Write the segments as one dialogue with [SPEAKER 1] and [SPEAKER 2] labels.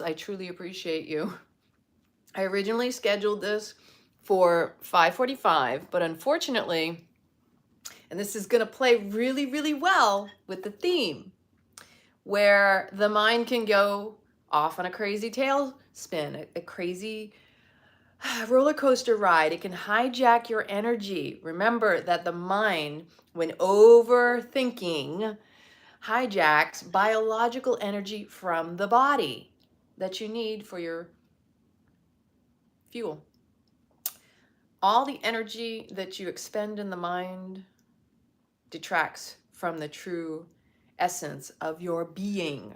[SPEAKER 1] I truly appreciate you. I originally scheduled this for 5:45, but unfortunately, and this is going to play really, really well with the theme, where the mind can go off on a crazy tailspin, a crazy roller coaster ride. It can hijack your energy. Remember that the mind, when overthinking, hijacks biological energy from the body that you need for your fuel. All the energy that you expend in the mind detracts from the true essence of your being.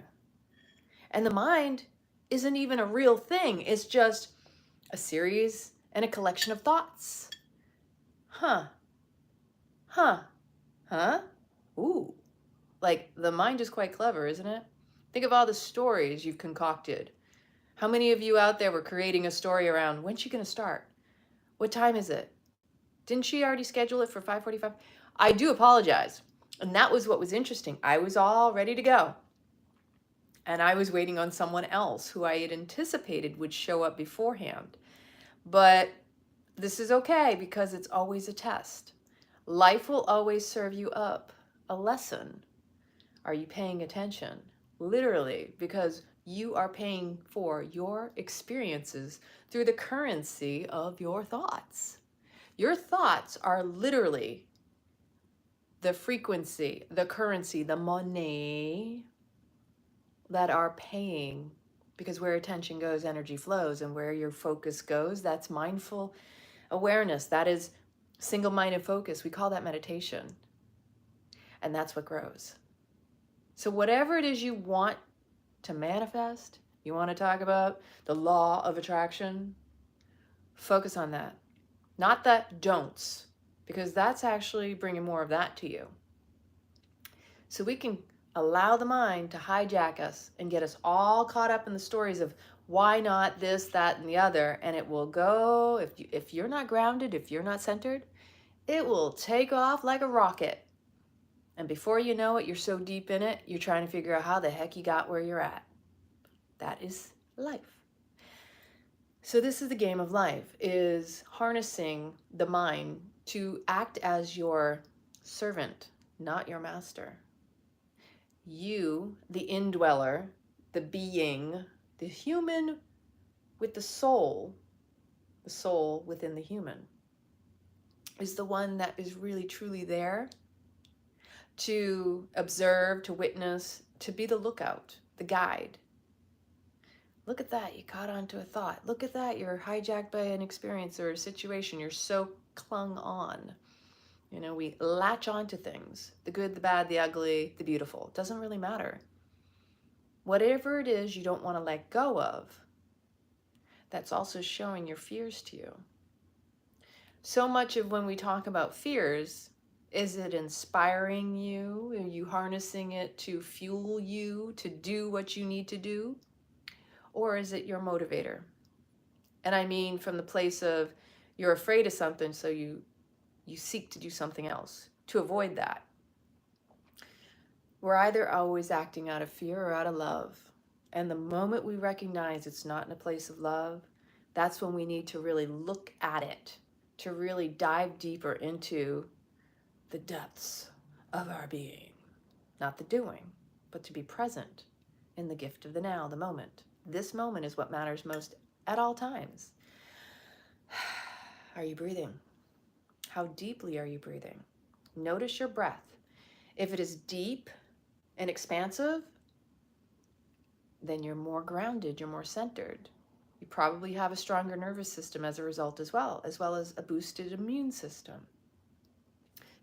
[SPEAKER 1] And the mind isn't even a real thing. It's just a series and a collection of thoughts. Huh. Ooh. Like, the mind is quite clever, isn't it? Think of all the stories you've concocted. How many of you out there were creating a story around, when's she going to start? What time is it? Didn't she already schedule it for 5:45? I do apologize. And that was what was interesting. I was all ready to go. And I was waiting on someone else who I had anticipated would show up beforehand. But this is okay because it's always a test. Life will always serve you up a lesson. Are you paying attention? Literally, because you are paying for your experiences through the currency of your thoughts. Your thoughts are literally the frequency, the currency, the money that are paying, because where attention goes, energy flows, and where your focus goes, that's mindful awareness. That is single-minded focus. We call that meditation. And that's what grows. So whatever it is you want to manifest, you want to talk about the law of attraction, focus on that. Not the don'ts, because that's actually bringing more of that to you. So we can allow the mind to hijack us and get us all caught up in the stories of why not this, that, and the other. And it will go, if you're not grounded, if you're not centered, it will take off like a rocket. And before you know it, you're so deep in it, you're trying to figure out how the heck you got where you're at. That is life. So this is the game of life, is harnessing the mind to act as your servant, not your master. You, the indweller, the being, the human with the soul within the human, is the one that is really truly there to observe, to witness, to be the lookout, the guide. Look at that, you caught onto a thought. Look at that, you're hijacked by an experience or a situation. You're so clung on. You know, we latch onto things, the good, the bad, the ugly, the beautiful. It doesn't really matter. Whatever it is you don't want to let go of, that's also showing your fears to you. So much of when we talk about fears, is it inspiring you? Are you harnessing it to fuel you to do what you need to do? Or is it your motivator? And I mean from the place of you're afraid of something, so you seek to do something else to avoid that. We're either always acting out of fear or out of love. And the moment we recognize it's not in a place of love, that's when we need to really look at it, to really dive deeper into the depths of our being. Not the doing, but to be present in the gift of the now, the moment. This moment is what matters most at all times. Are you breathing? How deeply are you breathing? Notice your breath. If it is deep and expansive, then you're more grounded, you're more centered. You probably have a stronger nervous system as a result as well as a boosted immune system.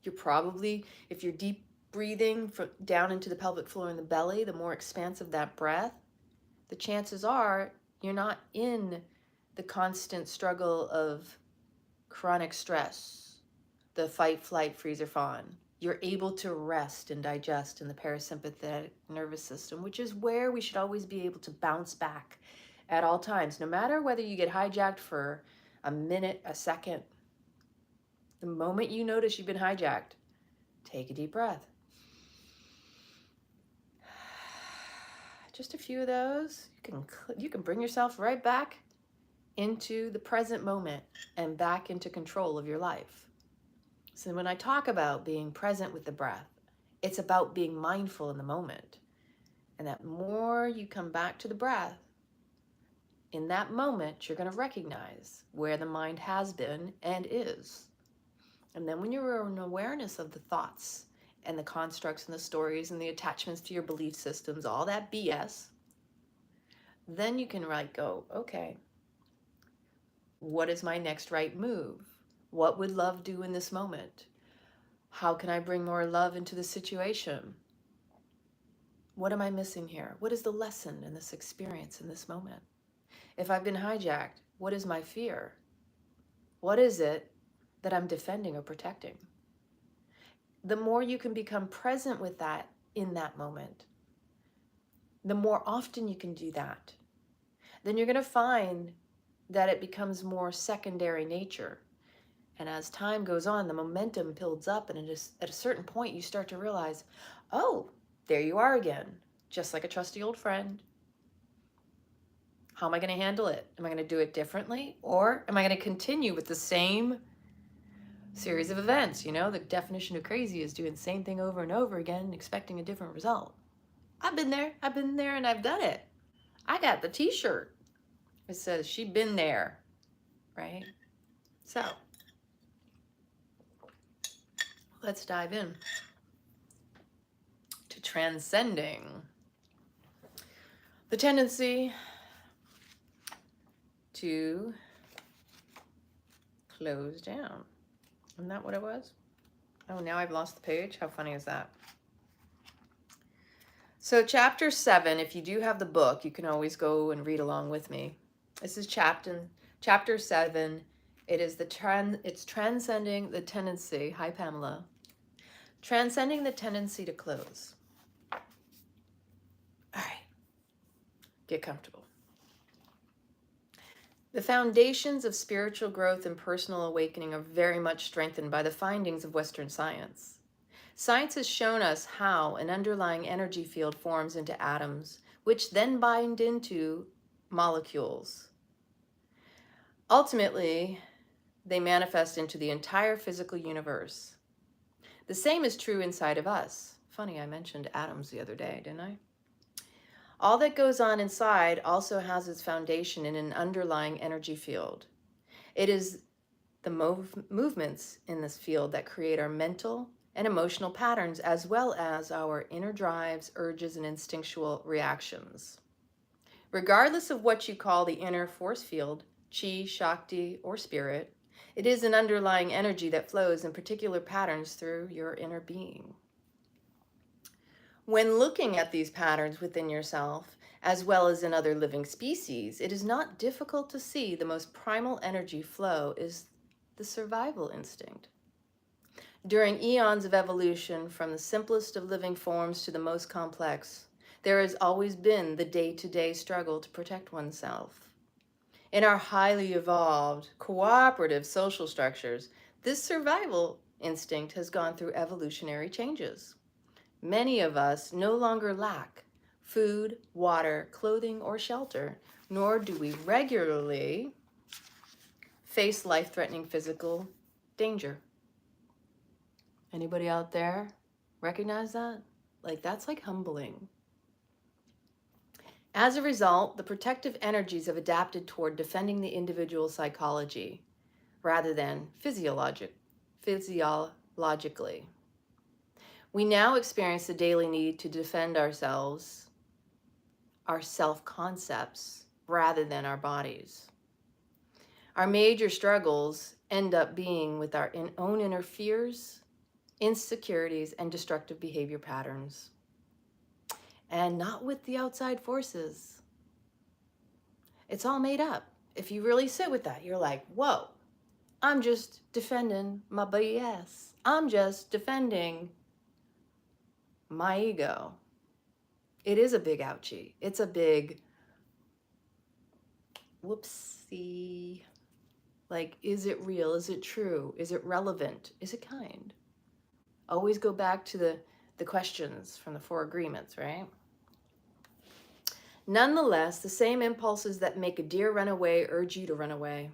[SPEAKER 1] You're probably, if you're deep breathing down into the pelvic floor and the belly, the more expansive that breath, the chances are you're not in the constant struggle of chronic stress, the fight, flight, freeze, or fawn. You're able to rest and digest in the parasympathetic nervous system, which is where we should always be able to bounce back at all times, no matter whether you get hijacked for a minute, a second. The moment you notice you've been hijacked, take a deep breath. just a few of those, you can bring yourself right back into the present moment and back into control of your life. So when I talk about being present with the breath, it's about being mindful in the moment. And that more you come back to the breath, in that moment, you're going to recognize where the mind has been and is. And then when you're in awareness of the thoughts and the constructs and the stories and the attachments to your belief systems, all that BS, then you can go, okay, what is my next right move? What would love do in this moment? How can I bring more love into the situation? What am I missing here? What is the lesson in this experience in this moment? If I've been hijacked, what is my fear? What is it that I'm defending or protecting? The more you can become present with that in that moment, the more often you can do that, then you're going to find that it becomes more secondary nature. And as time goes on, the momentum builds up, and at a certain point, you start to realize, oh, there you are again, just like a trusty old friend. How am I going to handle it? Am I going to do it differently? Or am I going to continue with the same series of events? You know, the definition of crazy is doing the same thing over and over again, expecting a different result. I've been there, and I've done it. I got the t-shirt. It says, she been there, right? So let's dive in to transcending the tendency to close down. Isn't that what it was? Oh, now I've lost the page. How funny is that? So chapter 7, if you do have the book, you can always go and read along with me. This is chapter 7. It is it's transcending the tendency. Hi, Pamela. Transcending the tendency to close. All right. Get comfortable. The foundations of spiritual growth and personal awakening are very much strengthened by the findings of Western science. Science has shown us how an underlying energy field forms into atoms, which then bind into molecules. Ultimately, they manifest into the entire physical universe. The same is true inside of us. Funny, I mentioned atoms the other day, didn't I? All that goes on inside also has its foundation in an underlying energy field. It is the movements in this field that create our mental and emotional patterns, as well as our inner drives, urges, and instinctual reactions. Regardless of what you call the inner force field, chi, shakti, or spirit, it is an underlying energy that flows in particular patterns through your inner being. When looking at these patterns within yourself, as well as in other living species, it is not difficult to see the most primal energy flow is the survival instinct. During eons of evolution, from the simplest of living forms to the most complex, there has always been the day-to-day struggle to protect oneself. In our highly evolved, cooperative social structures, this survival instinct has gone through evolutionary changes. Many of us no longer lack food, water, clothing, or shelter, nor do we regularly face life-threatening physical danger. Anybody out there recognize that? That's humbling. As a result, the protective energies have adapted toward defending the individual psychology rather than physiologically. We now experience the daily need to defend ourselves, our self-concepts, rather than our bodies. Our major struggles end up being with our own inner fears, insecurities, and destructive behavior patterns, and not with the outside forces. It's all made up. If you really sit with that, you're like, whoa, I'm just defending my BS. I'm just defending my ego. It is a big ouchie. It's a big whoopsie. Is it real? Is it true? Is it relevant? Is it kind? Always go back to the questions from the 4 agreements, right? Nonetheless, the same impulses that make a deer run away urge you to run away.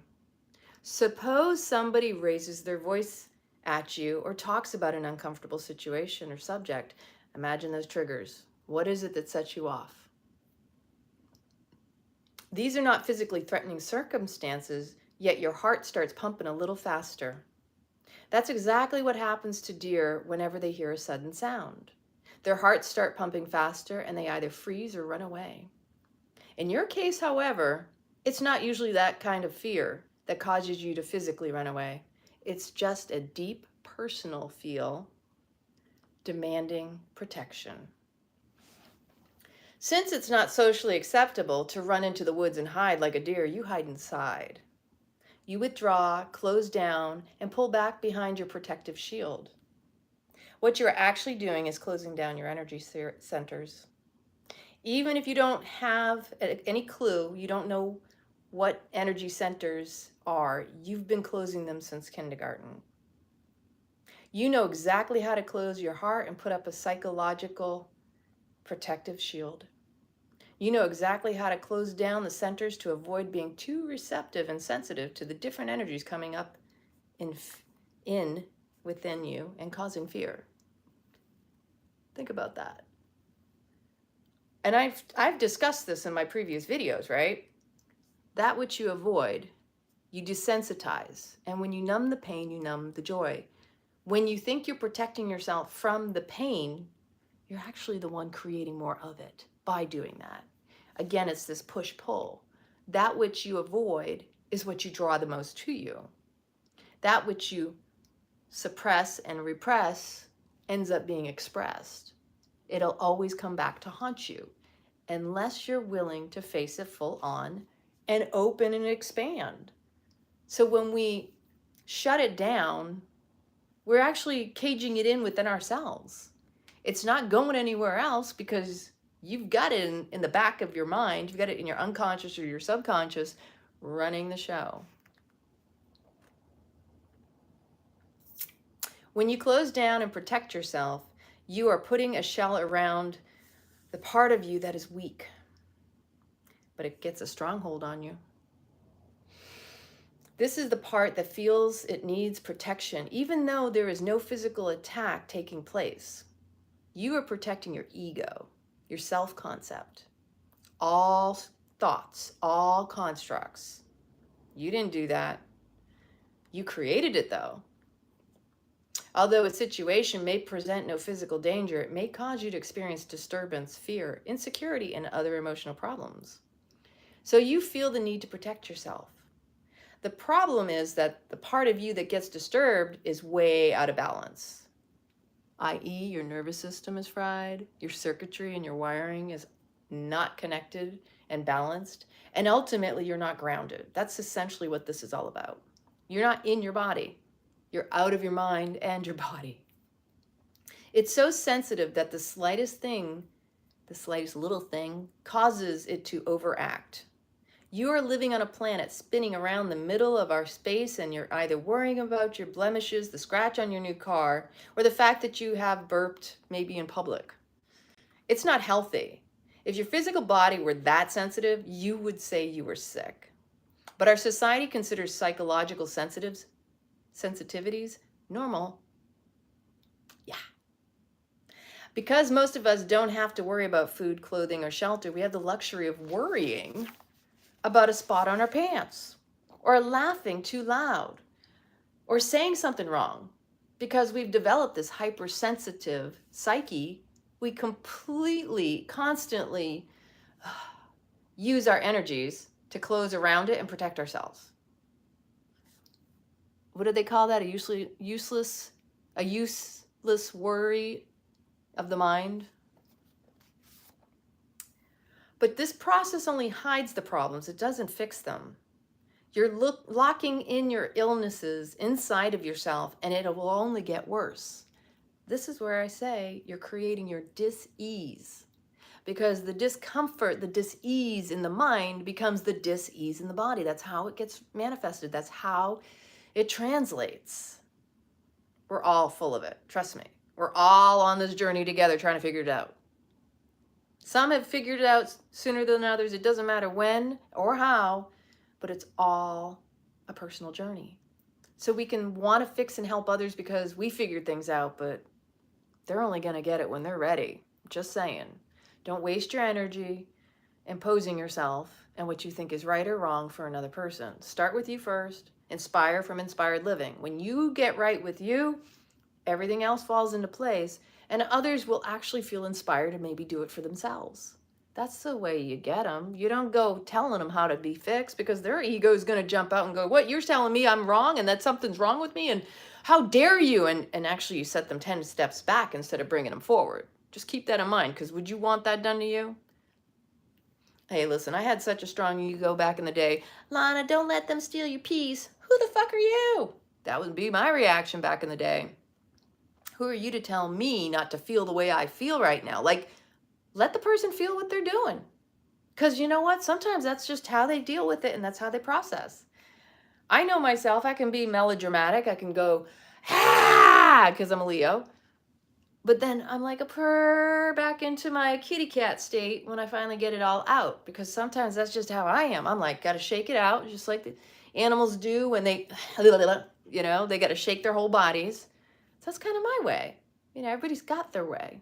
[SPEAKER 1] Suppose somebody raises their voice at you or talks about an uncomfortable situation or subject. Imagine those triggers. What is it that sets you off? These are not physically threatening circumstances, yet your heart starts pumping a little faster. That's exactly what happens to deer whenever they hear a sudden sound. Their hearts start pumping faster and they either freeze or run away. In your case, however, it's not usually that kind of fear that causes you to physically run away. It's just a deep personal feel demanding protection. Since it's not socially acceptable to run into the woods and hide like a deer, you hide inside. You withdraw, close down, and pull back behind your protective shield. What you're actually doing is closing down your energy centers. Even if you don't have any clue, you don't know what energy centers are, you've been closing them since kindergarten. You know exactly how to close your heart and put up a psychological protective shield. You know exactly how to close down the centers to avoid being too receptive and sensitive to the different energies coming up within you and causing fear. Think about that. And I've discussed this in my previous videos, right? That which you avoid, you desensitize. And when you numb the pain, you numb the joy. When you think you're protecting yourself from the pain, you're actually the one creating more of it by doing that. Again, it's this push-pull. That which you avoid is what you draw the most to you. That which you suppress and repress ends up being expressed. It'll always come back to haunt you unless you're willing to face it full on and open and expand. So when we shut it down, we're actually caging it in within ourselves. It's not going anywhere else because you've got it in the back of your mind, you've got it in your unconscious or your subconscious running the show. When you close down and protect yourself, you are putting a shell around the part of you that is weak, but it gets a stronghold on you. This is the part that feels it needs protection, even though there is no physical attack taking place. You are protecting your ego, your self-concept, all thoughts, all constructs. You didn't do that. You created it though. Although a situation may present no physical danger, it may cause you to experience disturbance, fear, insecurity, and other emotional problems. So you feel the need to protect yourself. The problem is that the part of you that gets disturbed is way out of balance, i.e. your nervous system is fried, your circuitry and your wiring is not connected and balanced, and ultimately you're not grounded. That's essentially what this is all about. You're not in your body. You're out of your mind and your body. It's so sensitive that the slightest thing, the slightest little thing, causes it to overact. You are living on a planet spinning around the middle of our space, and you're either worrying about your blemishes, the scratch on your new car, or the fact that you have burped maybe in public. It's not healthy. If your physical body were that sensitive, you would say you were sick. But our society considers psychological sensitivities normal. Yeah. Because most of us don't have to worry about food, clothing, or shelter, we have the luxury of worrying about a spot on our pants, or laughing too loud, or saying something wrong. Because we've developed this hypersensitive psyche, we completely, constantly use our energies to close around it and protect ourselves. What do they call that? A useless worry of the mind? But this process only hides the problems. It doesn't fix them. You're locking in your illnesses inside of yourself, and it will only get worse. This is where I say you're creating your dis-ease, because the discomfort, the dis-ease in the mind becomes the dis-ease in the body. That's how it gets manifested. That's how it translates. We're all full of it. Trust me. We're all on this journey together trying to figure it out. Some have figured it out sooner than others. It doesn't matter when or how, but it's all a personal journey. So we can want to fix and help others because we figured things out, but they're only going to get it when they're ready. Just saying. Don't waste your energy imposing yourself and what you think is right or wrong for another person. Start with you first. Inspire from inspired living. When you get right with you, everything else falls into place, and others will actually feel inspired to maybe do it for themselves. That's the way you get them. You don't go telling them how to be fixed, because their ego is going to jump out and go, what, you're telling me I'm wrong and that something's wrong with me, and how dare you? And actually you set them 10 steps back instead of bringing them forward. Just keep that in mind, because would you want that done to you? Hey, listen, I had such a strong ego back in the day. Lana, don't let them steal your peace. Who the fuck are you? That would be my reaction back in the day. Who are you to tell me not to feel the way I feel right now? Like, let the person feel what they're doing. Because you know what? Sometimes that's just how they deal with it, and that's how they process. I know myself. I can be melodramatic. I can go, ah, because I'm a Leo. But then I'm like a purr back into my kitty cat state when I finally get it all out. Because sometimes that's just how I am. I'm like, got to shake it out, just like the animals do when they, you know, they got to shake their whole bodies. So that's kind of my way. You know, everybody's got their way.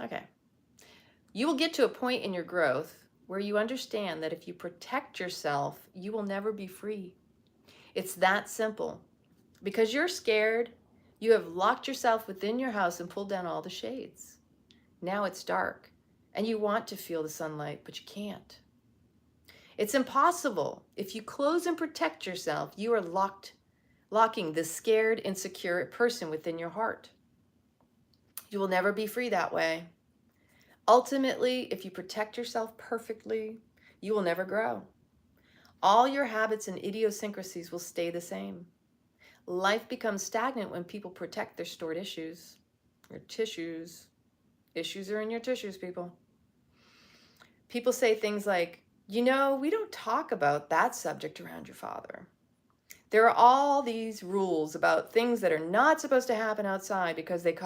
[SPEAKER 1] Okay. You will get to a point in your growth where you understand that if you protect yourself, you will never be free. It's that simple. Because you're scared, you have locked yourself within your house and pulled down all the shades. Now it's dark, and you want to feel the sunlight, but you can't. It's impossible. If you close and protect yourself, you are locking this scared, insecure person within your heart. You will never be free that way. Ultimately, if you protect yourself perfectly, you will never grow. All your habits and idiosyncrasies will stay the same. Life becomes stagnant when people protect their stored issues. Your tissues. Issues are in your tissues, people. People say things like, you know, we don't talk about that subject around your father. There are all these rules about things that are not supposed to happen outside because they could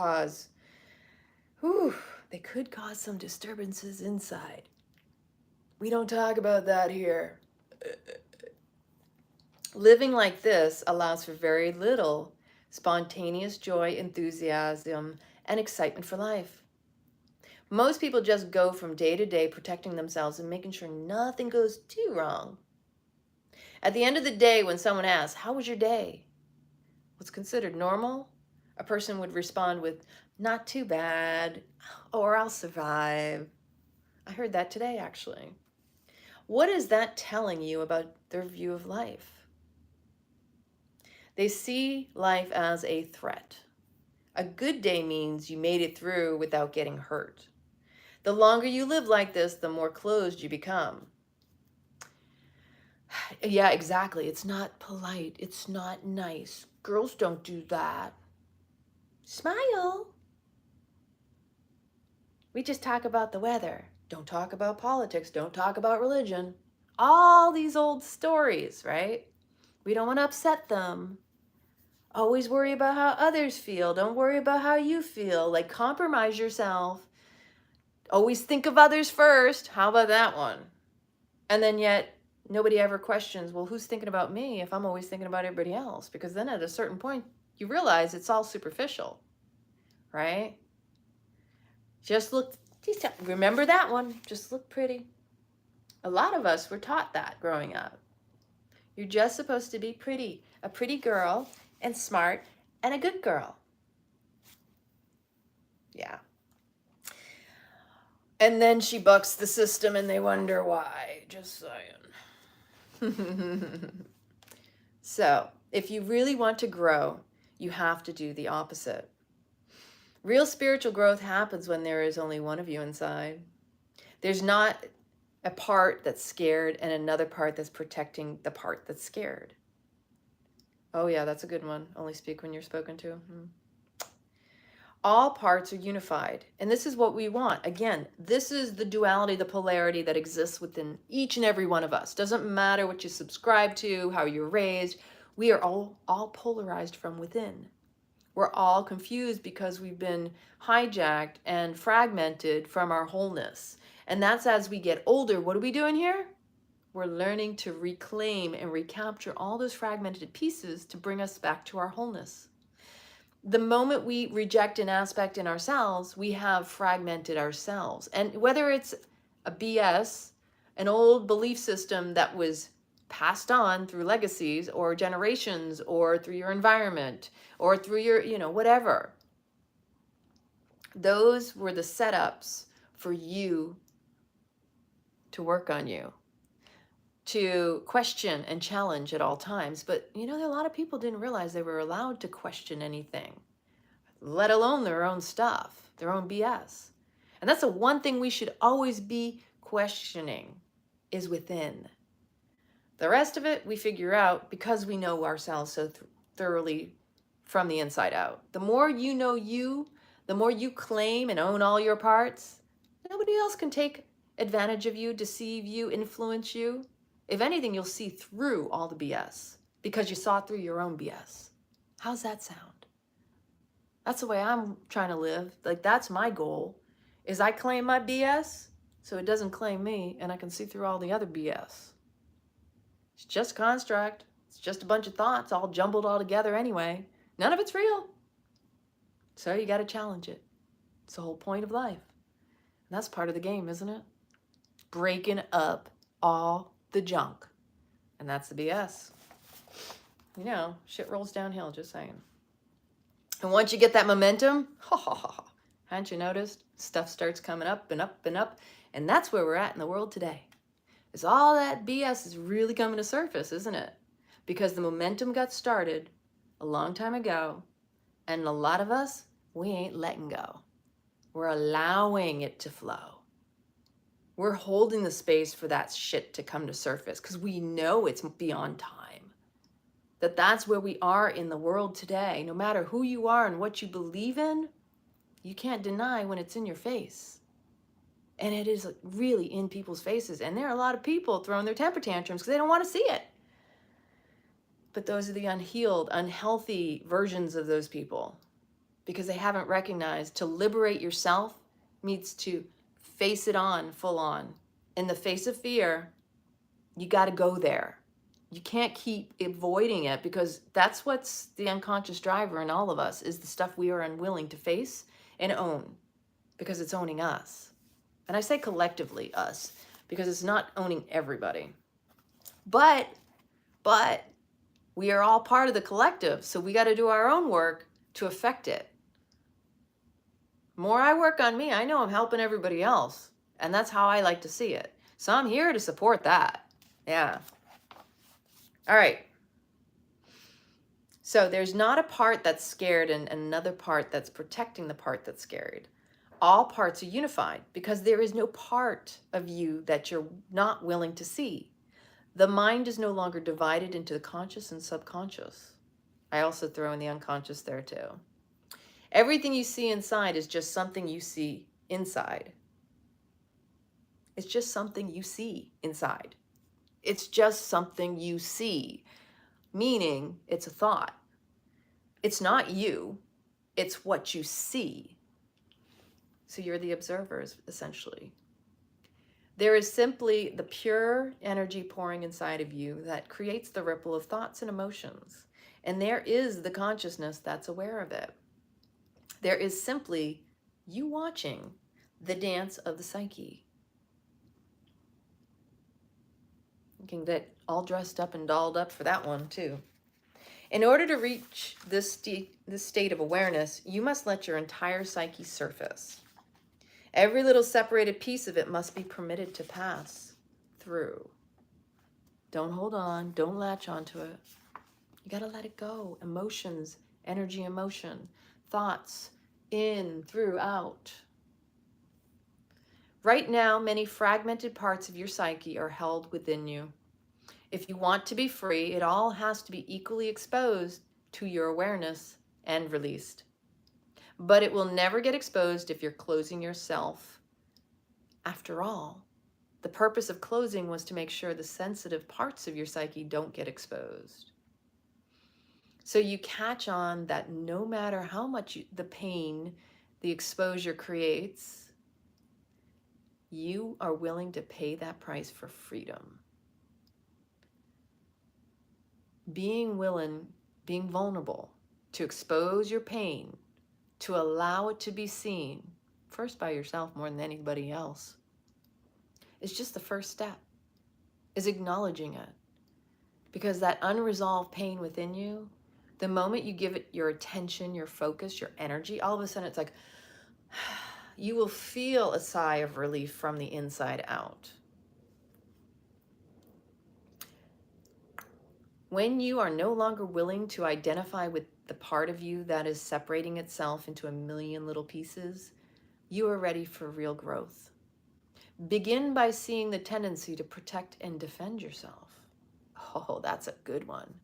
[SPEAKER 1] cause some disturbances inside. We don't talk about that here. Living like this allows for very little spontaneous joy, enthusiasm, and excitement for life. Most people just go from day to day protecting themselves and making sure nothing goes too wrong. At the end of the day, when someone asks, how was your day? What's considered normal? A person would respond with, not too bad, or I'll survive. I heard that today, actually. What is that telling you about their view of life? They see life as a threat. A good day means you made it through without getting hurt. The longer you live like this, the more closed you become. Yeah, exactly. It's not polite. It's not nice. Girls don't do that. Smile. We just talk about the weather. Don't talk about politics. Don't talk about religion. All these old stories, right? We don't want to upset them. Always worry about how others feel. Don't worry about how you feel. Like, compromise yourself. Always think of others first. How about that one? And then yet, nobody ever questions, well, who's thinking about me if I'm always thinking about everybody else? Because then at a certain point, you realize it's all superficial, right? Remember that one. Just look pretty. A lot of us were taught that growing up. You're just supposed to be pretty. A pretty girl and smart and a good girl. Yeah. And then she bucks the system and they wonder why. Just saying. So, if you really want to grow, you have to do the opposite. Real spiritual growth happens when there is only one of you inside. There's not a part that's scared and another part that's protecting the part that's scared. Oh yeah, that's a good one. Only speak when you're spoken to. All parts are unified. And this is what we want. Again, this is the duality, the polarity that exists within each and every one of us. Doesn't matter what you subscribe to, how you're raised. We are all polarized from within. We're all confused because we've been hijacked and fragmented from our wholeness. And that's as we get older. What are we doing here? We're learning to reclaim and recapture all those fragmented pieces to bring us back to our wholeness. The moment we reject an aspect in ourselves, we have fragmented ourselves. And whether it's a BS, an old belief system that was passed on through legacies or generations or through your environment or through your, whatever, those were the setups for you to work on you, to question and challenge at all times. But a lot of people didn't realize they were allowed to question anything, let alone their own stuff, their own BS. And that's the one thing we should always be questioning, is within. The rest of it we figure out because we know ourselves so thoroughly from the inside out. The more you know you, the more you claim and own all your parts, nobody else can take advantage of you, deceive you, influence you. If anything, you'll see through all the BS because you saw through your own BS. How's that sound? That's the way I'm trying to live. Like, that's my goal, is I claim my BS so it doesn't claim me, and I can see through all the other BS. It's just construct. It's just a bunch of thoughts all jumbled all together anyway. None of it's real. So you got to challenge it. It's the whole point of life. And that's part of the game, isn't it? Breaking up all the junk. And that's the BS. Shit rolls downhill, just saying. And once you get that momentum, haven't you noticed? Stuff starts coming up and up and up. And that's where we're at in the world today. Is all that BS is really coming to surface, isn't it? Because the momentum got started a long time ago. And a lot of us, we ain't letting go. We're allowing it to flow. We're holding the space for that shit to come to surface because we know it's beyond time. That's where we are in the world today. No matter who you are and what you believe in, you can't deny when it's in your face. And it is really in people's faces. And there are a lot of people throwing their temper tantrums because they don't want to see it. But those are the unhealed, unhealthy versions of those people, because they haven't recognized to liberate yourself means to face it on full on. In the face of fear, you got to go there. You can't keep avoiding it, because that's what's the unconscious driver in all of us, is the stuff we are unwilling to face and own, because it's owning us. And I say collectively us, because it's not owning everybody. But we are all part of the collective, so we got to do our own work to affect it. The more I work on me, I know I'm helping everybody else. And that's how I like to see it. So I'm here to support that. Yeah. All right. So there's not a part that's scared and another part that's protecting the part that's scared. All parts are unified because there is no part of you that you're not willing to see. The mind is no longer divided into the conscious and subconscious. I also throw in the unconscious there too. Everything you see inside is just something you see inside. It's just something you see inside. It's just something you see, meaning it's a thought. It's not you, it's what you see. So you're the observers, essentially. There is simply the pure energy pouring inside of you that creates the ripple of thoughts and emotions. And there is the consciousness that's aware of it. There is simply you watching the dance of the psyche. You can get all dressed up and dolled up for that one too. In order to reach this state of awareness, you must let your entire psyche surface. Every little separated piece of it must be permitted to pass through. Don't hold on. Don't latch onto it. You got to let it go. Emotions, energy, emotion, thoughts, in, through, out. Right now, many fragmented parts of your psyche are held within you. If you want to be free, it all has to be equally exposed to your awareness and released. But it will never get exposed if you're closing yourself. After all, the purpose of closing was to make sure the sensitive parts of your psyche don't get exposed. So you catch on that no matter how much the pain, the exposure creates, you are willing to pay that price for freedom. Being willing, being vulnerable to expose your pain, to allow it to be seen, first by yourself more than anybody else, is just the first step, is acknowledging it. Because that unresolved pain within you, the moment you give it your attention, your focus, your energy, all of a sudden it's like, you will feel a sigh of relief from the inside out. When you are no longer willing to identify with the part of you that is separating itself into a million little pieces, you are ready for real growth. Begin by seeing the tendency to protect and defend yourself. Oh, that's a good one.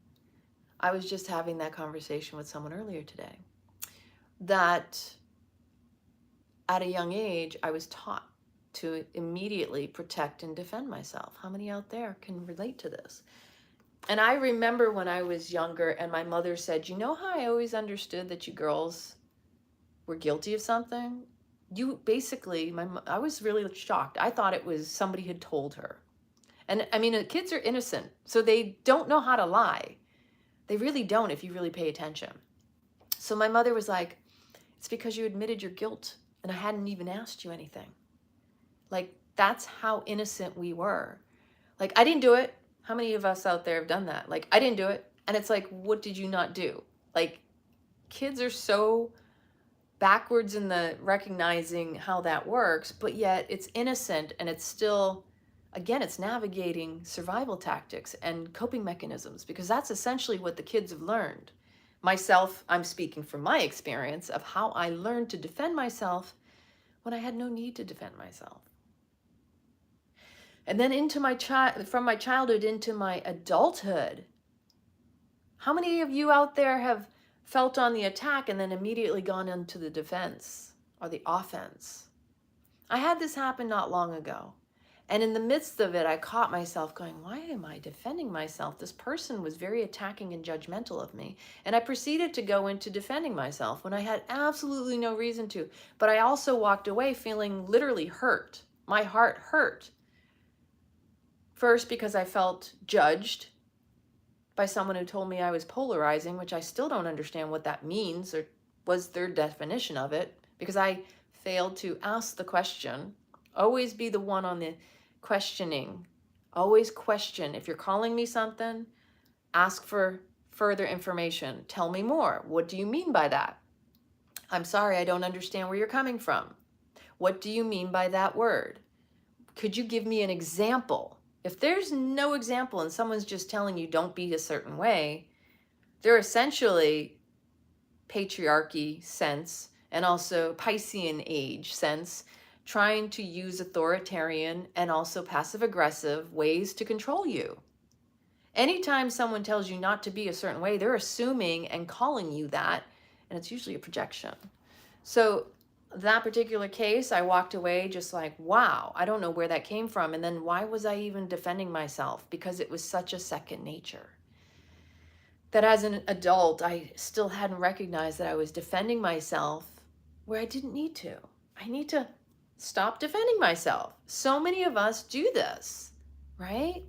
[SPEAKER 1] I was just having that conversation with someone earlier today. That at a young age, I was taught to immediately protect and defend myself. How many out there can relate to this? And I remember when I was younger and my mother said, you know how I always understood that you girls were guilty of something? You basically, I was really shocked. I thought it was somebody had told her. And I mean, kids are innocent, so they don't know how to lie. They really don't if you really pay attention. So my mother was like, it's because you admitted your guilt and I hadn't even asked you anything. Like, that's how innocent we were. Like, I didn't do it. How many of us out there have done that? Like, I didn't do it. And it's like, what did you not do? Like, kids are so backwards in the recognizing how that works, but yet it's innocent and it's still, again, it's navigating survival tactics and coping mechanisms, because that's essentially what the kids have learned. Myself, I'm speaking from my experience of how I learned to defend myself when I had no need to defend myself. And then into from my childhood into my adulthood. How many of you out there have felt on the attack and then immediately gone into the defense or the offense? I had this happen not long ago. And in the midst of it, I caught myself going, why am I defending myself? This person was very attacking and judgmental of me. And I proceeded to go into defending myself when I had absolutely no reason to. But I also walked away feeling literally hurt. My heart hurt. First, because I felt judged by someone who told me I was polarizing, which I still don't understand what that means or was their definition of it, because I failed to ask the question. Always be the one on the questioning. Always question. If you're calling me something, ask for further information. Tell me more. What do you mean by that? I'm sorry, I don't understand where you're coming from. What do you mean by that word? Could you give me an example? If there's no example and someone's just telling you don't be a certain way, they're essentially patriarchy sense and also Piscean age sense, trying to use authoritarian and also passive-aggressive ways to control you. Anytime someone tells you not to be a certain way, they're assuming and calling you that, and it's usually a projection. So that particular case, I walked away just like, wow, I don't know where that came from. And then why was I even defending myself? Because it was such a second nature. That as an adult, I still hadn't recognized that I was defending myself where I didn't need to. I need to stop defending myself. So many of us do this, right?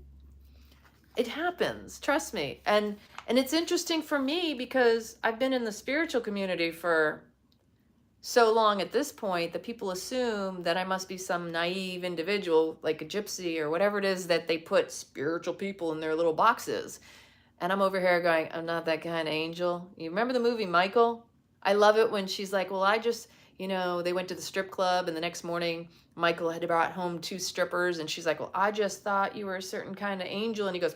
[SPEAKER 1] It happens, trust me. And it's interesting for me because I've been in the spiritual community for so long at this point that people assume that I must be some naive individual, like a gypsy or whatever it is that they put spiritual people in their little boxes. And I'm over here going, I'm not that kind of angel. You remember the movie Michael? I love it when she's like, well, I just, you know, they went to the strip club and the next morning Michael had brought home 2 strippers and she's like, well, I just thought you were a certain kind of angel. And he goes,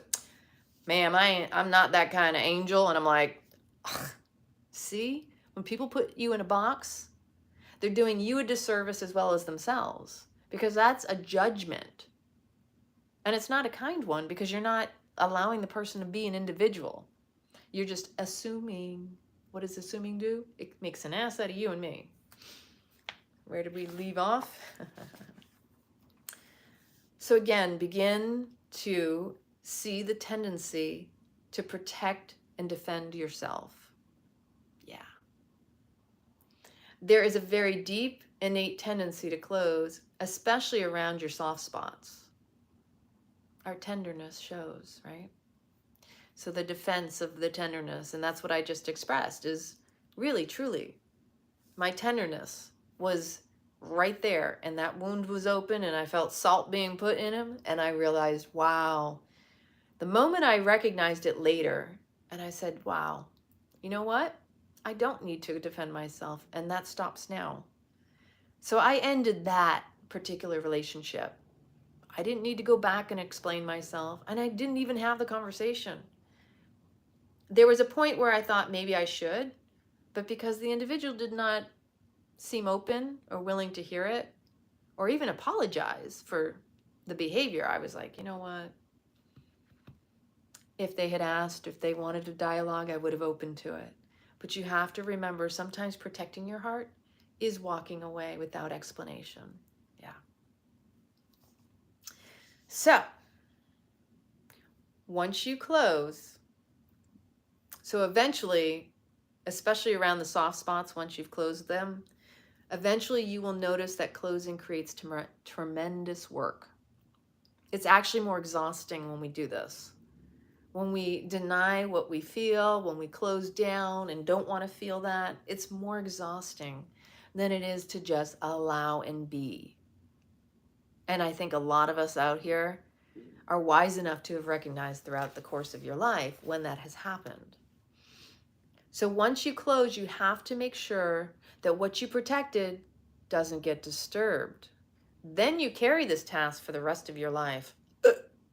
[SPEAKER 1] ma'am, I'm not that kind of angel. And I'm like, ugh. See, when people put you in a box, they're doing you a disservice as well as themselves, because that's a judgment. And it's not a kind one, because you're not allowing the person to be an individual. You're just assuming. What does assuming do? It makes an ass out of you and me. Where did we leave off? So again, begin to see the tendency to protect and defend yourself. Yeah. There is a very deep, innate tendency to close, especially around your soft spots. Our tenderness shows, right? So the defense of the tenderness, and that's what I just expressed, is really, truly, my tenderness was right there, and that wound was open, and I felt salt being put in him, and I realized, wow. The moment I recognized it later, and I said, wow, you know what? I don't need to defend myself, and that stops now. So I ended that particular relationship. I didn't need to go back and explain myself, and I didn't even have the conversation. There was a point where I thought maybe I should, but because the individual did not seem open or willing to hear it, or even apologize for the behavior, I was like, you know what? If they had asked, if they wanted a dialogue, I would have opened to it. But you have to remember, sometimes protecting your heart is walking away without explanation. Yeah. So, once you close, so eventually, especially around the soft spots, once you've closed them, eventually you will notice that closing creates tremendous work. It's actually more exhausting when we do this. When we deny what we feel, when we close down and don't want to feel that, it's more exhausting than it is to just allow and be. And I think a lot of us out here are wise enough to have recognized throughout the course of your life when that has happened. So once you close, you have to make sure that what you protected doesn't get disturbed. Then you carry this task for the rest of your life.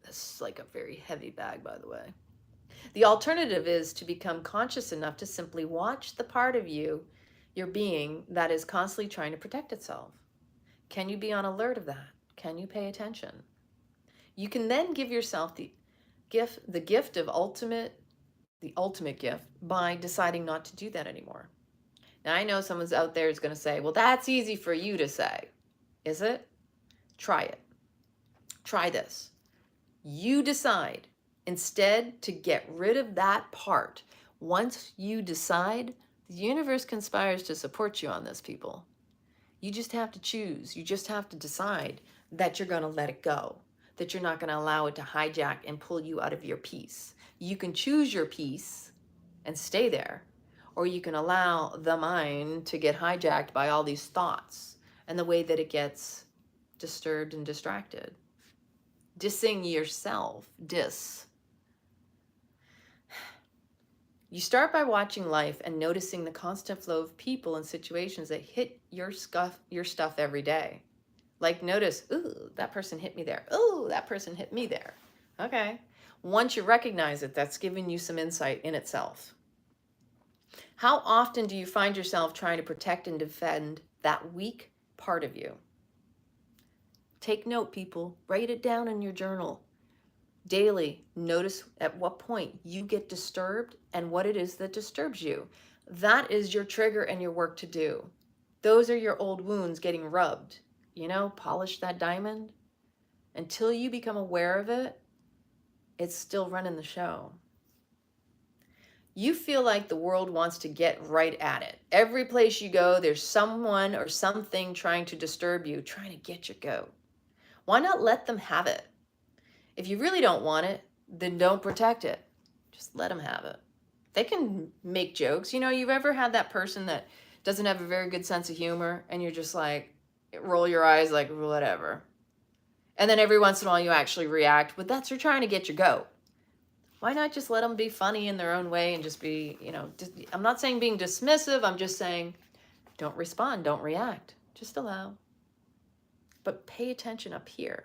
[SPEAKER 1] This is like a very heavy bag, by the way. The alternative is to become conscious enough to simply watch the part of you, your being, that is constantly trying to protect itself. Can you be on alert of that? Can you pay attention? You can then give yourself the gift of the ultimate gift by deciding not to do that anymore. Now I know someone's out there is going to say, well, that's easy for you to say. Is it? Try it. Try this. You decide instead to get rid of that part. Once you decide, the universe conspires to support you on this, people. You just have to choose. You just have to decide that you're going to let it go, that you're not going to allow it to hijack and pull you out of your peace. You can choose your peace and stay there, or you can allow the mind to get hijacked by all these thoughts and the way that it gets disturbed and distracted. Dissing yourself, You start by watching life and noticing the constant flow of people and situations that hit your stuff every day. Like notice, ooh, that person hit me there. Ooh, that person hit me there. Okay. Once you recognize it, that's giving you some insight in itself. How often do you find yourself trying to protect and defend that weak part of you? Take note, people. Write it down in your journal. Daily, notice at what point you get disturbed and what it is that disturbs you. That is your trigger and your work to do. Those are your old wounds getting rubbed. You know, polish that diamond. Until you become aware of it, it's still running the show. You feel like the world wants to get right at it. Every place you go, there's someone or something trying to disturb you, trying to get your goat. Why not let them have it? If you really don't want it, then don't protect it. Just let them have it. They can make jokes. You know, you've ever had that person that doesn't have a very good sense of humor and you're just like, roll your eyes like, whatever. And then every once in a while you actually react, but that's you're trying to get your goat. Why not just let them be funny in their own way and just be, you know, I'm not saying being dismissive. I'm just saying don't respond, don't react. Just allow. But pay attention up here.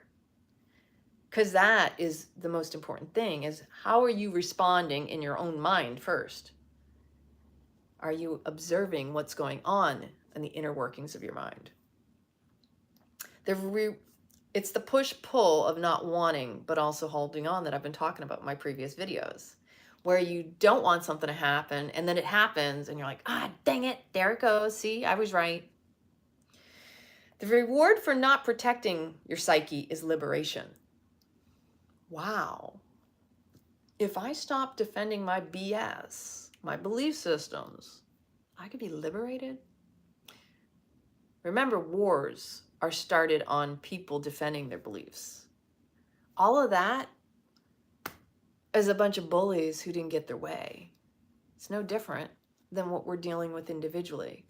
[SPEAKER 1] Because that is the most important thing, is how are you responding in your own mind first? Are you observing what's going on in the inner workings of your mind? It's the push-pull of not wanting, but also holding on that I've been talking about in my previous videos, where you don't want something to happen, and then it happens, and you're like, ah, dang it, there it goes. See, I was right. The reward for not protecting your psyche is liberation. Wow. If I stop defending my BS, my belief systems, I could be liberated. Remember, wars are started on people defending their beliefs. All of that is a bunch of bullies who didn't get their way. It's no different than what we're dealing with individually.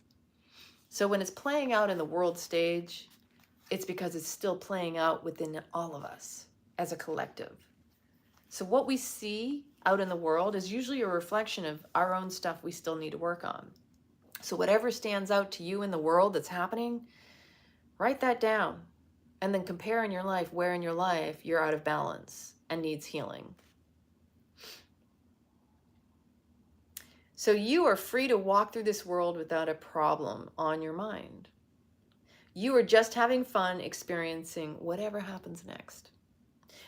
[SPEAKER 1] So when it's playing out in the world stage, it's because it's still playing out within all of us as a collective. So what we see out in the world is usually a reflection of our own stuff we still need to work on. So whatever stands out to you in the world that's happening, write that down and then compare in your life where in your life you're out of balance and needs healing. So you are free to walk through this world without a problem on your mind. You are just having fun experiencing whatever happens next.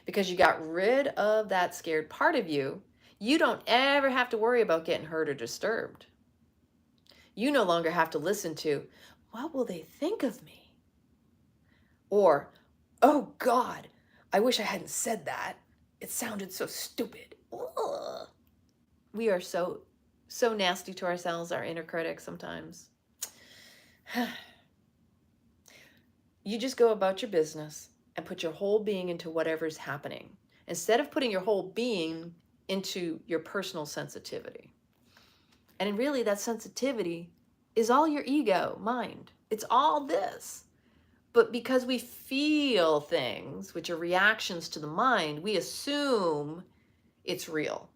[SPEAKER 1] Because you got rid of that scared part of you, you don't ever have to worry about getting hurt or disturbed. You no longer have to listen to, what will they think of me? Or, oh God, I wish I hadn't said that. It sounded so stupid. Ugh. We are so nasty to ourselves, our inner critic sometimes. You just go about your business and put your whole being into whatever's happening, instead of putting your whole being into your personal sensitivity. And really that sensitivity is all your ego, mind. It's all this. But because we feel things, which are reactions to the mind, we assume it's real.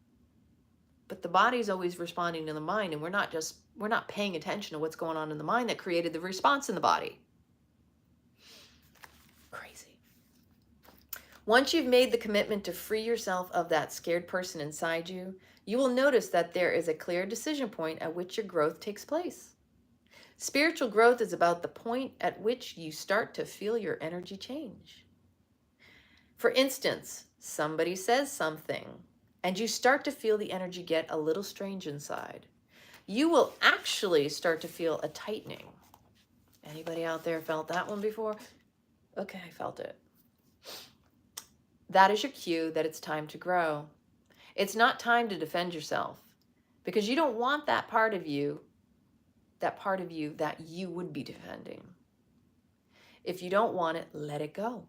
[SPEAKER 1] But the body's always responding to the mind, and we're not paying attention to what's going on in the mind that created the response in the body. Crazy. Once you've made the commitment to free yourself of that scared person inside you, you will notice that there is a clear decision point at which your growth takes place. Spiritual growth is about the point at which you start to feel your energy change. For instance, somebody says something, and you start to feel the energy get a little strange inside. You will actually start to feel a tightening. Anybody out there felt that one before? Okay, I felt it. That is your cue that it's time to grow. It's not time to defend yourself, because you don't want that part of you that you would be defending. If you don't want it, let it go.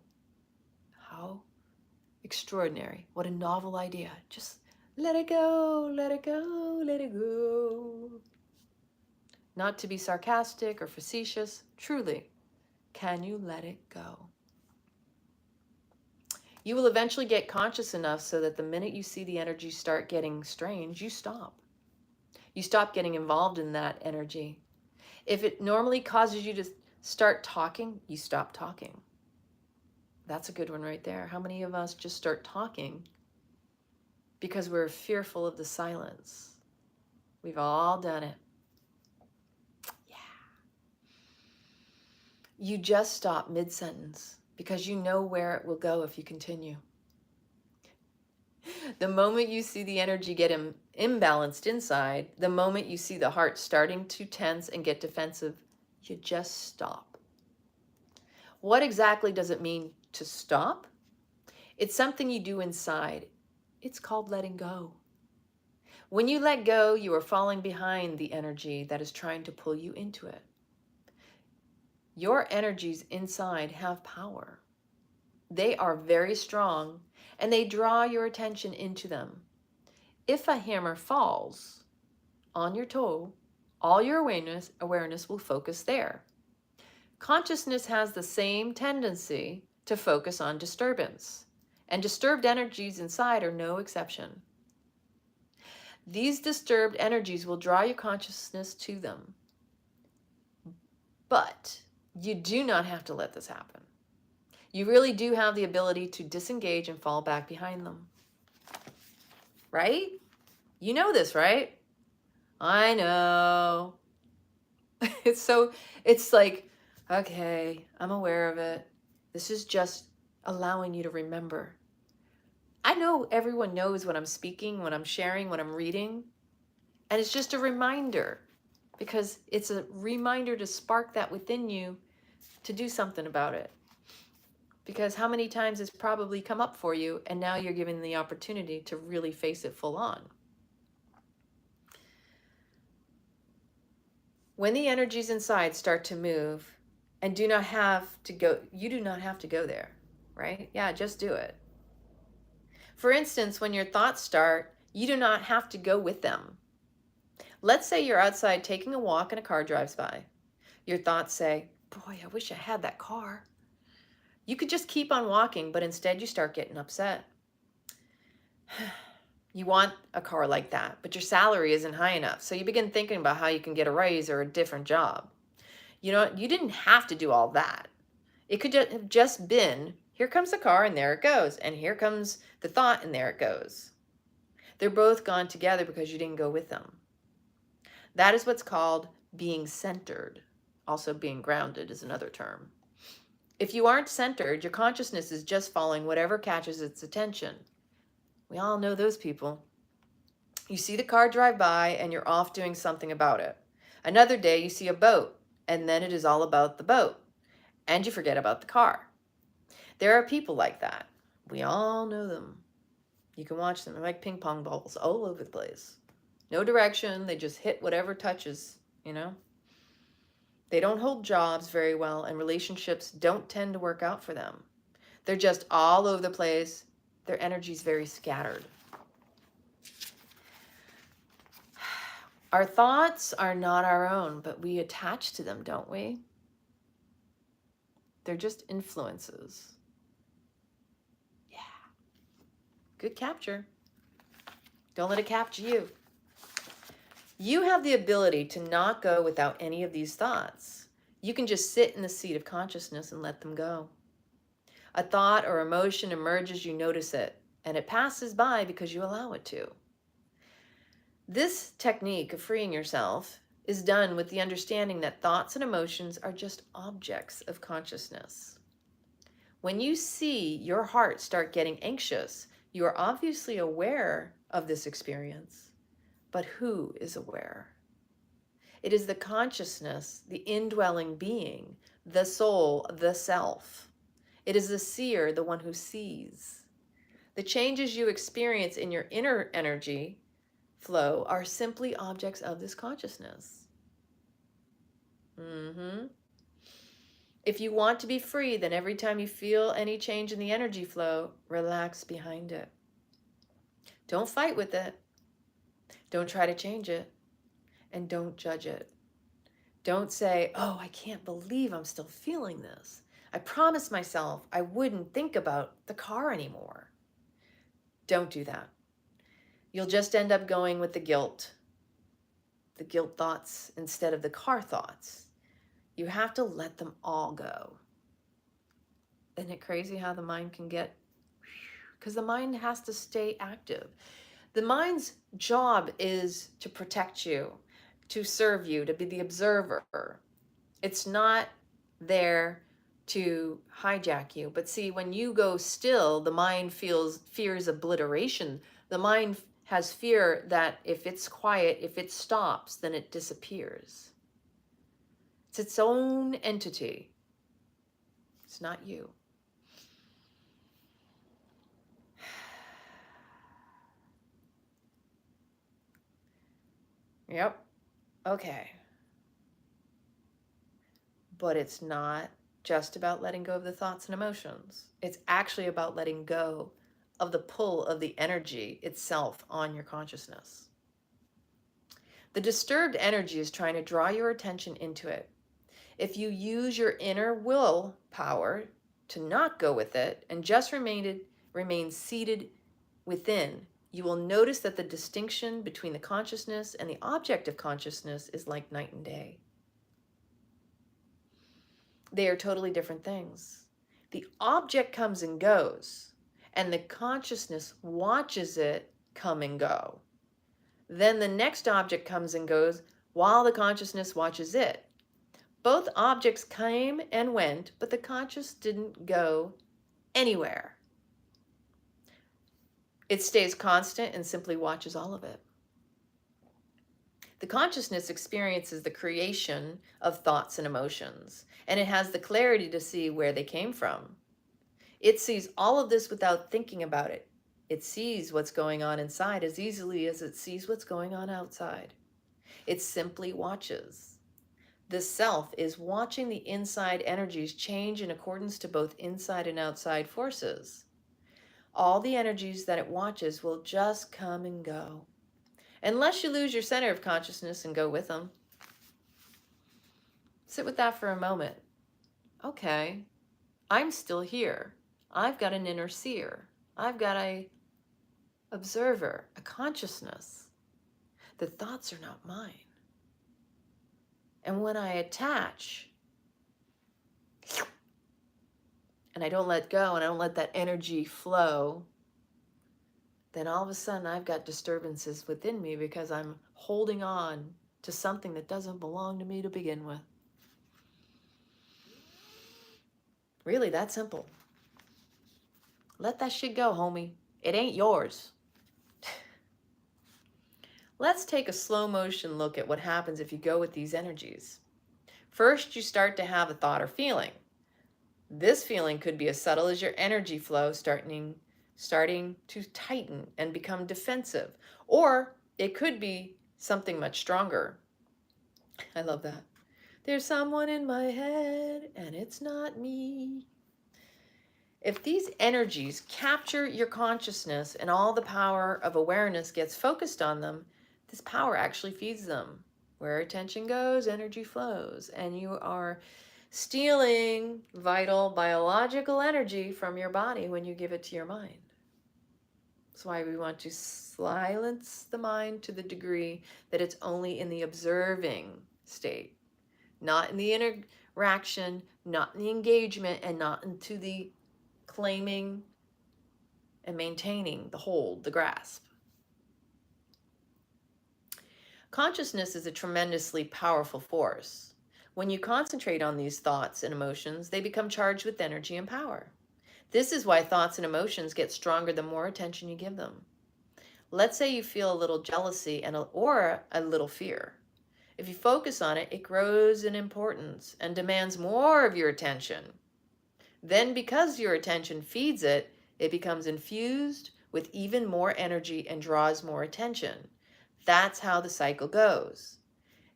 [SPEAKER 1] How extraordinary. What a novel idea. Just let it go, let it go, let it go. Not to be sarcastic or facetious, truly, can you let it go? You will eventually get conscious enough so that the minute you see the energy start getting strange, you stop. You stop getting involved in that energy. If it normally causes you to start talking, you stop talking. That's a good one right there. How many of us just start talking because we're fearful of the silence? We've all done it. Yeah. You just stop mid-sentence because you know where it will go if you continue. The moment you see the energy get imbalanced inside, the moment you see the heart starting to tense and get defensive, you just stop. What exactly does it mean to stop? It's something you do inside. It's called letting go. When you let go, you are falling behind the energy that is trying to pull you into it. Your energies inside have power. They are very strong, and they draw your attention into them. If a hammer falls on your toe, all your awareness will focus there. Consciousness has the same tendency to focus on disturbance, and disturbed energies inside are no exception. These disturbed energies will draw your consciousness to them. But you do not have to let this happen. You really do have the ability to disengage and fall back behind them. Right? You know this, right? I know. It's like, okay, I'm aware of it. This is just allowing you to remember. I know everyone knows what I'm speaking, what I'm sharing, what I'm reading. And it's just a reminder, because it's a reminder to spark that within you to do something about it. Because how many times it's probably come up for you, and now you're given the opportunity to really face it full on. When the energies inside start to move and do not have to go, you do not have to go there, right? Yeah, just do it. For instance, when your thoughts start, you do not have to go with them. Let's say you're outside taking a walk and a car drives by. Your thoughts say, boy, I wish I had that car. You could just keep on walking, but instead you start getting upset. You want a car like that, but your salary isn't high enough. So you begin thinking about how you can get a raise or a different job. You know, you didn't have to do all that. It could have just been, here comes the car and there it goes. And here comes the thought and there it goes. They're both gone together because you didn't go with them. That is what's called being centered. Also, being grounded is another term. If you aren't centered, your consciousness is just following whatever catches its attention. We all know those people. You see the car drive by and you're off doing something about it. Another day you see a boat and then it is all about the boat and you forget about the car. There are people like that. We all know them. You can watch them. They're like ping pong balls all over the place. No direction. They just hit whatever touches, you know. They don't hold jobs very well and relationships don't tend to work out for them. They're just all over the place. Their energy is very scattered. Our thoughts are not our own, but we attach to them, don't we? They're just influences. Yeah. Good capture. Don't let it capture you. You have the ability to not go without any of these thoughts. You can just sit in the seat of consciousness and let them go. A thought or emotion emerges, you notice it, and it passes by because you allow it to. This technique of freeing yourself is done with the understanding that thoughts and emotions are just objects of consciousness. When you see your heart start getting anxious, you are obviously aware of this experience, but who is aware? It is the consciousness, the indwelling being, the soul, the self. It is the seer, the one who sees. The changes you experience in your inner energy flow are simply objects of this consciousness. If you want to be free, then every time you feel any change in the energy flow, relax behind it. Don't fight with it. Don't try to change it. And don't judge it. Don't say, oh, I can't believe I'm still feeling this. I promised myself I wouldn't think about the car anymore. Don't do that. You'll just end up going with the guilt thoughts instead of the car thoughts. You have to let them all go. Isn't it crazy how the mind can get, because the mind has to stay active. The mind's job is to protect you, to serve you, to be the observer. It's not there to hijack you. But see, when you go still, the mind fears obliteration. The mind has fear that if it's quiet, if it stops, then it disappears. It's its own entity. It's not you. Yep. Okay. But it's not just about letting go of the thoughts and emotions. It's actually about letting go of the pull of the energy itself on your consciousness. The disturbed energy is trying to draw your attention into it. If you use your inner will power to not go with it and just remain seated within, you will notice that the distinction between the consciousness and the object of consciousness is like night and day. They are totally different things. The object comes and goes, and the consciousness watches it come and go. Then the next object comes and goes while the consciousness watches it. Both objects came and went, but the conscious didn't go anywhere. It stays constant and simply watches all of it. The consciousness experiences the creation of thoughts and emotions, and it has the clarity to see where they came from. It sees all of this without thinking about it. It sees what's going on inside as easily as it sees what's going on outside. It simply watches. The self is watching the inside energies change in accordance to both inside and outside forces. All the energies that it watches will just come and go, unless you lose your center of consciousness and go with them. Sit with that for a moment. Okay, I'm still here. I've got an inner seer. I've got a observer, a consciousness. The thoughts are not mine. And when I attach and I don't let go and I don't let that energy flow, then all of a sudden I've got disturbances within me because I'm holding on to something that doesn't belong to me to begin with. Really, that simple. Let that shit go, homie. It ain't yours. Let's take a slow motion look at what happens if you go with these energies. First, you start to have a thought or feeling. This feeling could be as subtle as your energy flow starting to tighten and become defensive. Or it could be something much stronger. I love that. There's someone in my head and it's not me. If these energies capture your consciousness and all the power of awareness gets focused on them, this power actually feeds them. Where attention goes, energy flows, and you are stealing vital biological energy from your body when you give it to your mind. That's why we want to silence the mind to the degree that it's only in the observing state, not in the interaction, not in the engagement, and not into the claiming and maintaining the hold, the grasp. Consciousness is a tremendously powerful force. When you concentrate on these thoughts and emotions, they become charged with energy and power. This is why thoughts and emotions get stronger the more attention you give them. Let's say you feel a little jealousy or a little fear. If you focus on it, it grows in importance and demands more of your attention. Then, because your attention feeds it, it becomes infused with even more energy and draws more attention. That's how the cycle goes.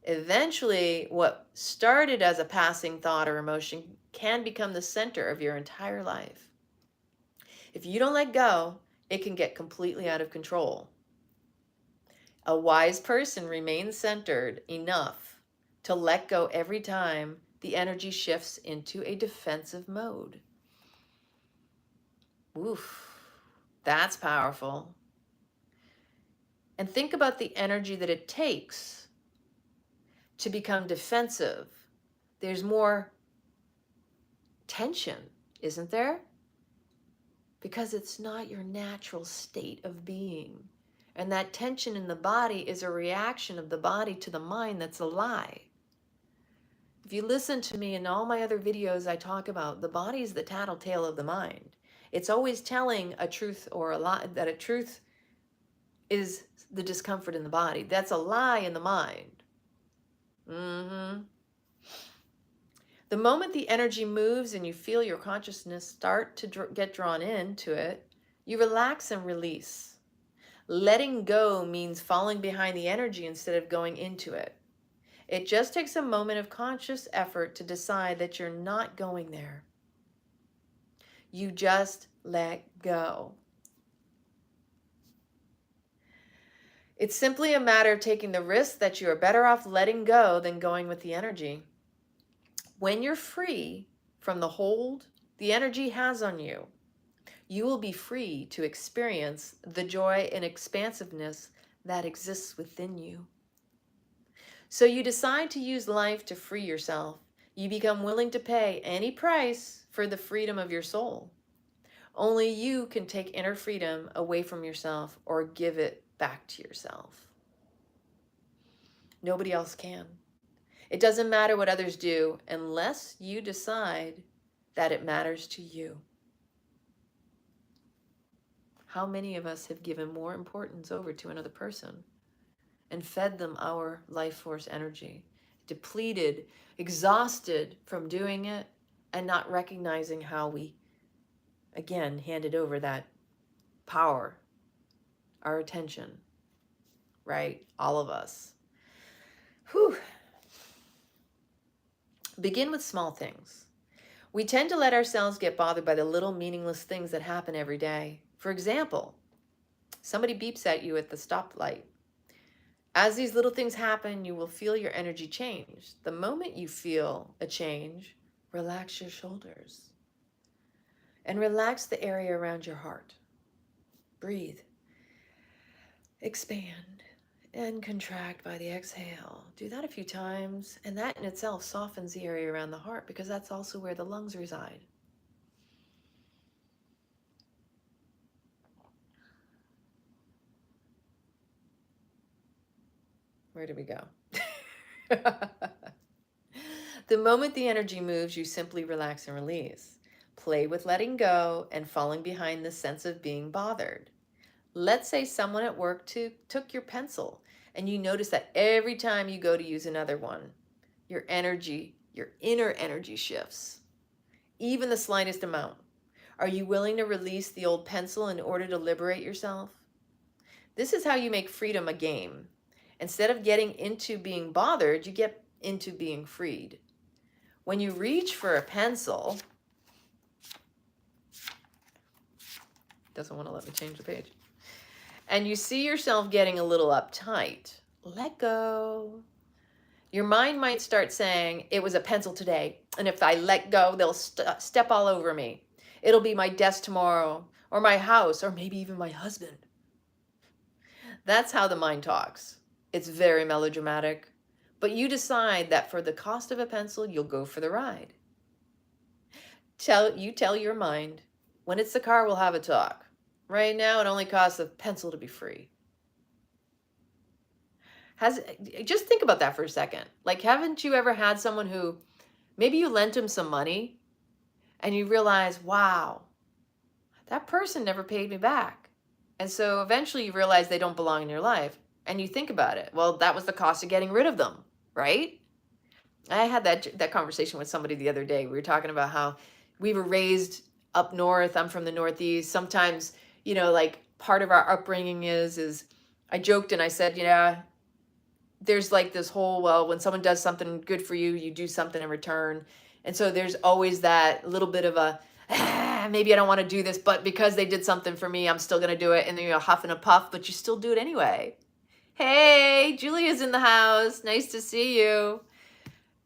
[SPEAKER 1] Eventually, what started as a passing thought or emotion can become the center of your entire life. If you don't let go, it can get completely out of control. A wise person remains centered enough to let go every time the energy shifts into a defensive mode. Oof, that's powerful. And think about the energy that it takes to become defensive. There's more tension, isn't there? Because it's not your natural state of being. And that tension in the body is a reaction of the body to the mind that's a lie. If you listen to me in all my other videos, I talk about the body is the tattletale of the mind. It's always telling a truth or a lie, that a truth is the discomfort in the body. That's a lie in the mind. The moment the energy moves and you feel your consciousness start to get drawn into it, you relax and release. Letting go means falling behind the energy instead of going into it. It just takes a moment of conscious effort to decide that you're not going there. You just let go. It's simply a matter of taking the risk that you are better off letting go than going with the energy. When you're free from the hold the energy has on you, you will be free to experience the joy and expansiveness that exists within you. So you decide to use life to free yourself. You become willing to pay any price for the freedom of your soul. Only you can take inner freedom away from yourself or give it back to yourself. Nobody else can. It doesn't matter what others do unless you decide that it matters to you. How many of us have given more importance over to another person and fed them our life force energy, depleted, exhausted from doing it, and not recognizing how we again, handed over that power, our attention, right? All of us. Whew. Begin with small things. We tend to let ourselves get bothered by the little meaningless things that happen every day. For example, somebody beeps at you at the stoplight. As these little things happen, you will feel your energy change. The moment you feel a change, relax your shoulders and relax the area around your heart. Breathe. Expand and contract by the exhale. Do that a few times, and that in itself softens the area around the heart because that's also where the lungs reside. Where did we go? The moment the energy moves, you simply relax and release. Play with letting go and falling behind the sense of being bothered. Let's say someone at work took your pencil and you notice that every time you go to use another one, your energy, your inner energy shifts, even the slightest amount. Are you willing to release the old pencil in order to liberate yourself? This is how you make freedom a game. Instead of getting into being bothered, you get into being freed. When you reach for a pencil, doesn't want to let me change the page, and you see yourself getting a little uptight, let go. Your mind might start saying, it was a pencil today, and if I let go, they'll step all over me. It'll be my desk tomorrow, or my house, or maybe even my husband. That's how the mind talks. It's very melodramatic, but you decide that for the cost of a pencil, you'll go for the ride. Tell your mind, when it's the car, we'll have a talk. Right now, it only costs a pencil to be free. Just think about that for a second. Like, haven't you ever had someone who, maybe you lent them some money and you realize, wow, that person never paid me back. And so eventually you realize they don't belong in your life. And you think about it. Well, that was the cost of getting rid of them, right? I had that conversation with somebody the other day. We were talking about how we were raised up north. I'm from the Northeast. Sometimes, like part of our upbringing is I joked and I said, there's like this whole, well, when someone does something good for you, you do something in return. And so there's always that little bit of a, maybe I don't want to do this, but because they did something for me, I'm still going to do it. And then huff and a puff, but you still do it anyway. Hey, Julia's in the house. Nice to see you.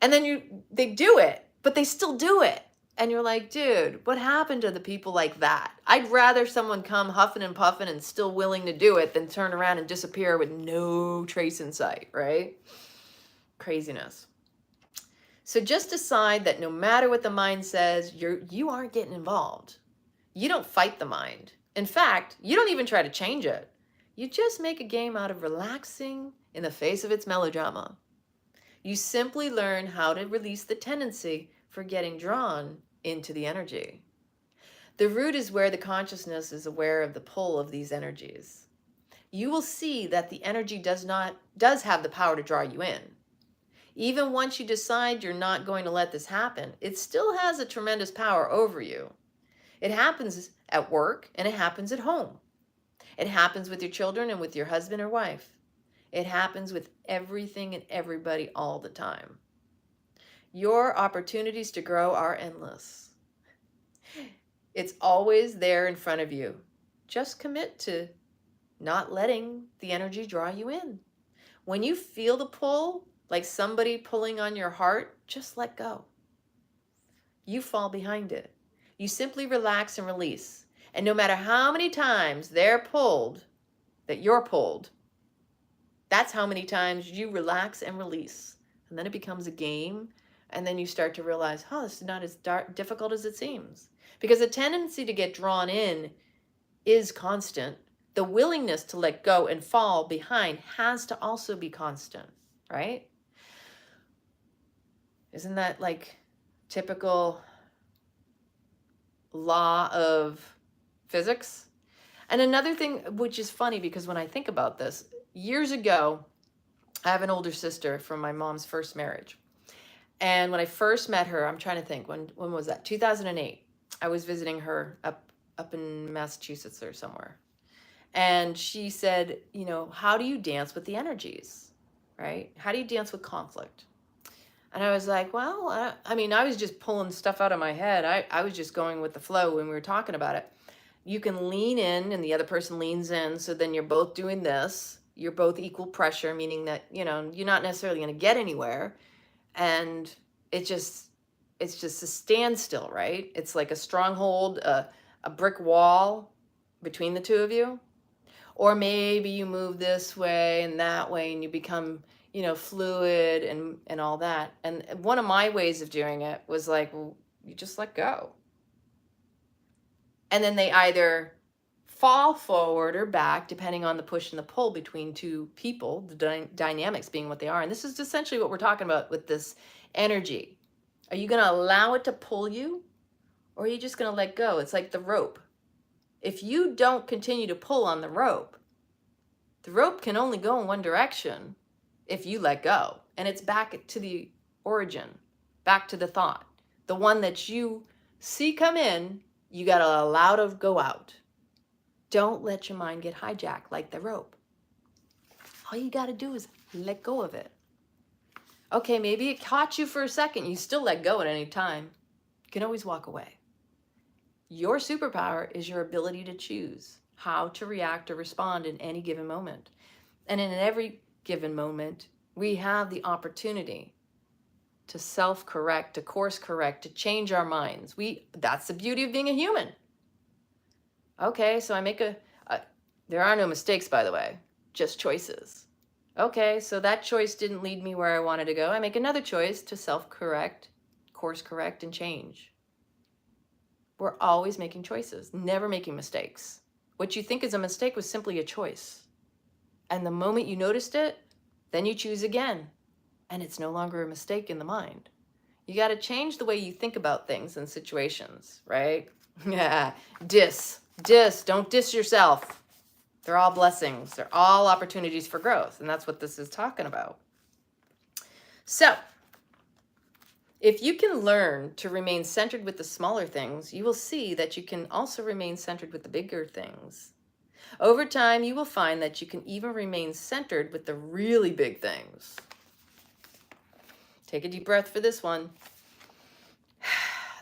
[SPEAKER 1] And then they do it, but they still do it. And you're like, dude, what happened to the people like that? I'd rather someone come huffing and puffing and still willing to do it than turn around and disappear with no trace in sight, right? Craziness. So just decide that no matter what the mind says, you aren't getting involved. You don't fight the mind. In fact, you don't even try to change it. You just make a game out of relaxing in the face of its melodrama. You simply learn how to release the tendency for getting drawn into the energy. The root is where the consciousness is aware of the pull of these energies. You will see that the energy does have the power to draw you in. Even once you decide you're not going to let this happen, it still has a tremendous power over you. It happens at work and it happens at home. It happens with your children and with your husband or wife. It happens with everything and everybody all the time. Your opportunities to grow are endless. It's always there in front of you. Just commit to not letting the energy draw you in. When you feel the pull, like somebody pulling on your heart, just let go. You fall behind it. You simply relax and release. And no matter how many times they're pulled, that you're pulled, that's how many times you relax and release. And then it becomes a game. And then you start to realize, this is not as difficult as it seems. Because the tendency to get drawn in is constant. The willingness to let go and fall behind has to also be constant, right? Isn't that like typical law of physics? And another thing, which is funny because when I think about this, years ago, I have an older sister from my mom's first marriage. And when I first met her, I'm trying to think, when was that? 2008. I was visiting her up up in Massachusetts or somewhere. And she said, how do you dance with the energies, right? How do you dance with conflict? And I was like, well, I was just pulling stuff out of my head. I was just going with the flow when we were talking about it. You can lean in and the other person leans in. So then you're both doing this. You're both equal pressure, meaning that, you're not necessarily going to get anywhere. And it's just a standstill, right? It's like a stronghold, a brick wall between the two of you. Or maybe you move this way and that way and you become, fluid and all that. And one of my ways of doing it was like, well, you just let go. And then they either fall forward or back, depending on the push and the pull between two people, the dynamics being what they are. And this is essentially what we're talking about with this energy. Are you going to allow it to pull you, or are you just going to let go? It's like the rope. If you don't continue to pull on the rope can only go in one direction if you let go. And it's back to the origin, back to the thought. The one that you see come in, you got to allow to go out. Don't let your mind get hijacked like the rope. All you got to do is let go of it. Okay, maybe it caught you for a second. You still let go at any time. You can always walk away. Your superpower is your ability to choose how to react or respond in any given moment. And in every given moment, we have the opportunity to self-correct, to course correct, to change our minds. That's the beauty of being a human. Okay, so I make there are no mistakes, by the way, just choices. Okay, so that choice didn't lead me where I wanted to go. I make another choice to self-correct, course correct, and change. We're always making choices, never making mistakes. What you think is a mistake was simply a choice. And the moment you noticed it, then you choose again. And it's no longer a mistake in the mind. You got to change the way you think about things and situations, right? Yeah, don't diss yourself. They're all blessings. They're all opportunities for growth. And that's what this is talking about. So, if you can learn to remain centered with the smaller things, you will see that you can also remain centered with the bigger things. Over time, you will find that you can even remain centered with the really big things. Take a deep breath for this one.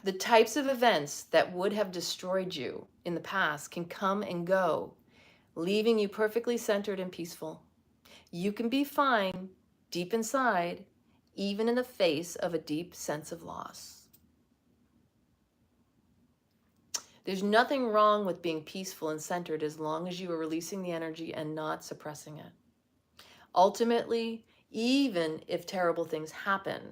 [SPEAKER 1] The types of events that would have destroyed you in the past can come and go, leaving you perfectly centered and peaceful. You can be fine deep inside, even in the face of a deep sense of loss. There's nothing wrong with being peaceful and centered as long as you are releasing the energy and not suppressing it. Ultimately, even if terrible things happen,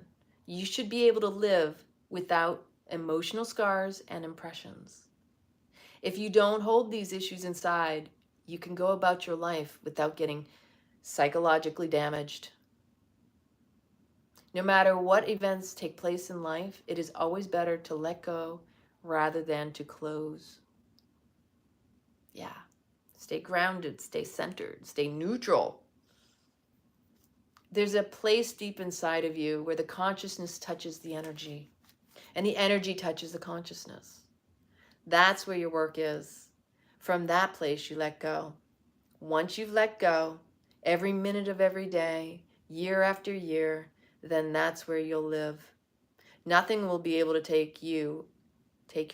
[SPEAKER 1] you should be able to live without emotional scars and impressions. If you don't hold these issues inside, you can go about your life without getting psychologically damaged. No matter what events take place in life, it is always better to let go rather than to close. Yeah. Stay grounded, stay centered, stay neutral. There's a place deep inside of you where the consciousness touches the energy, and the energy touches the consciousness. That's where your work is. From that place, you let go. Once you've let go, every minute of every day, year after year, then that's where you'll live. Nothing will be able to take your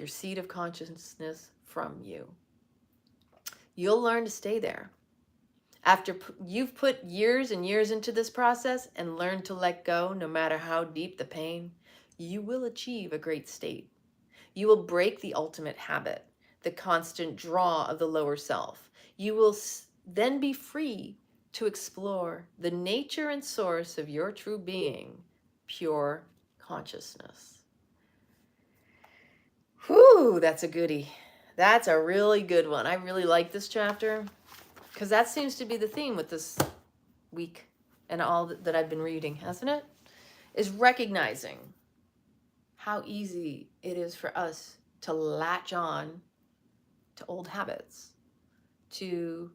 [SPEAKER 1] seat of consciousness from you. You'll learn to stay there. After you've put years and years into this process and learned to let go, no matter how deep the pain, you will achieve a great state. You will break the ultimate habit, the constant draw of the lower self. You will then be free to explore the nature and source of your true being, pure consciousness. Whew, that's a goodie. That's a really good one. I really like this chapter because that seems to be the theme with this week and all that I've been reading, hasn't it? Is recognizing how easy it is for us to latch on to old habits, to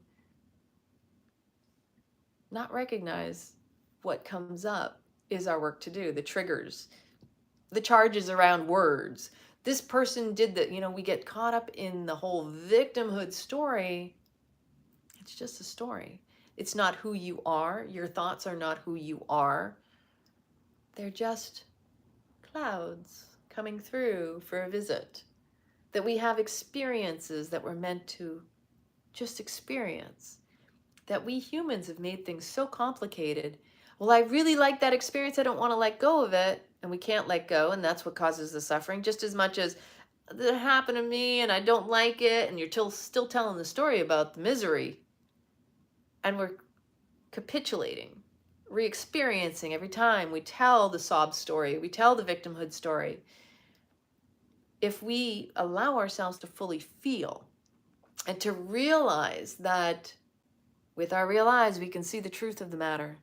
[SPEAKER 1] not recognize what comes up is our work to do, the triggers, the charges around words, This person did that. We get caught up in the whole victimhood story. It's just a story. It's not who you are. Your thoughts are not who you are. They're just clouds coming through for a visit. That we have experiences that we're meant to just experience. That we humans have made things so complicated. Well, I really like that experience. I don't want to let go of it. And we can't let go. And that's what causes the suffering. Just as much as that happened to me and I don't like it. And you're still telling the story about the misery. And we're capitulating, re-experiencing every time we tell the sob story, we tell the victimhood story. If we allow ourselves to fully feel and to realize that with our real eyes, we can see the truth of the matter,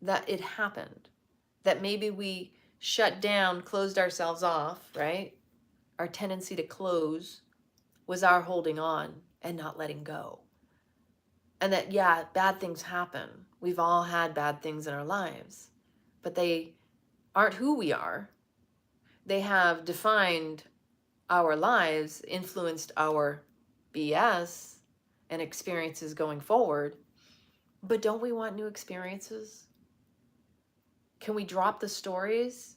[SPEAKER 1] that it happened, that maybe we shut down, closed ourselves off, right? Our tendency to close was our holding on and not letting go. And that, yeah, bad things happen. We've all had bad things in our lives, but they aren't who we are. They have defined our lives, influenced our BS and experiences going forward. But don't we want new experiences? Can we drop the stories?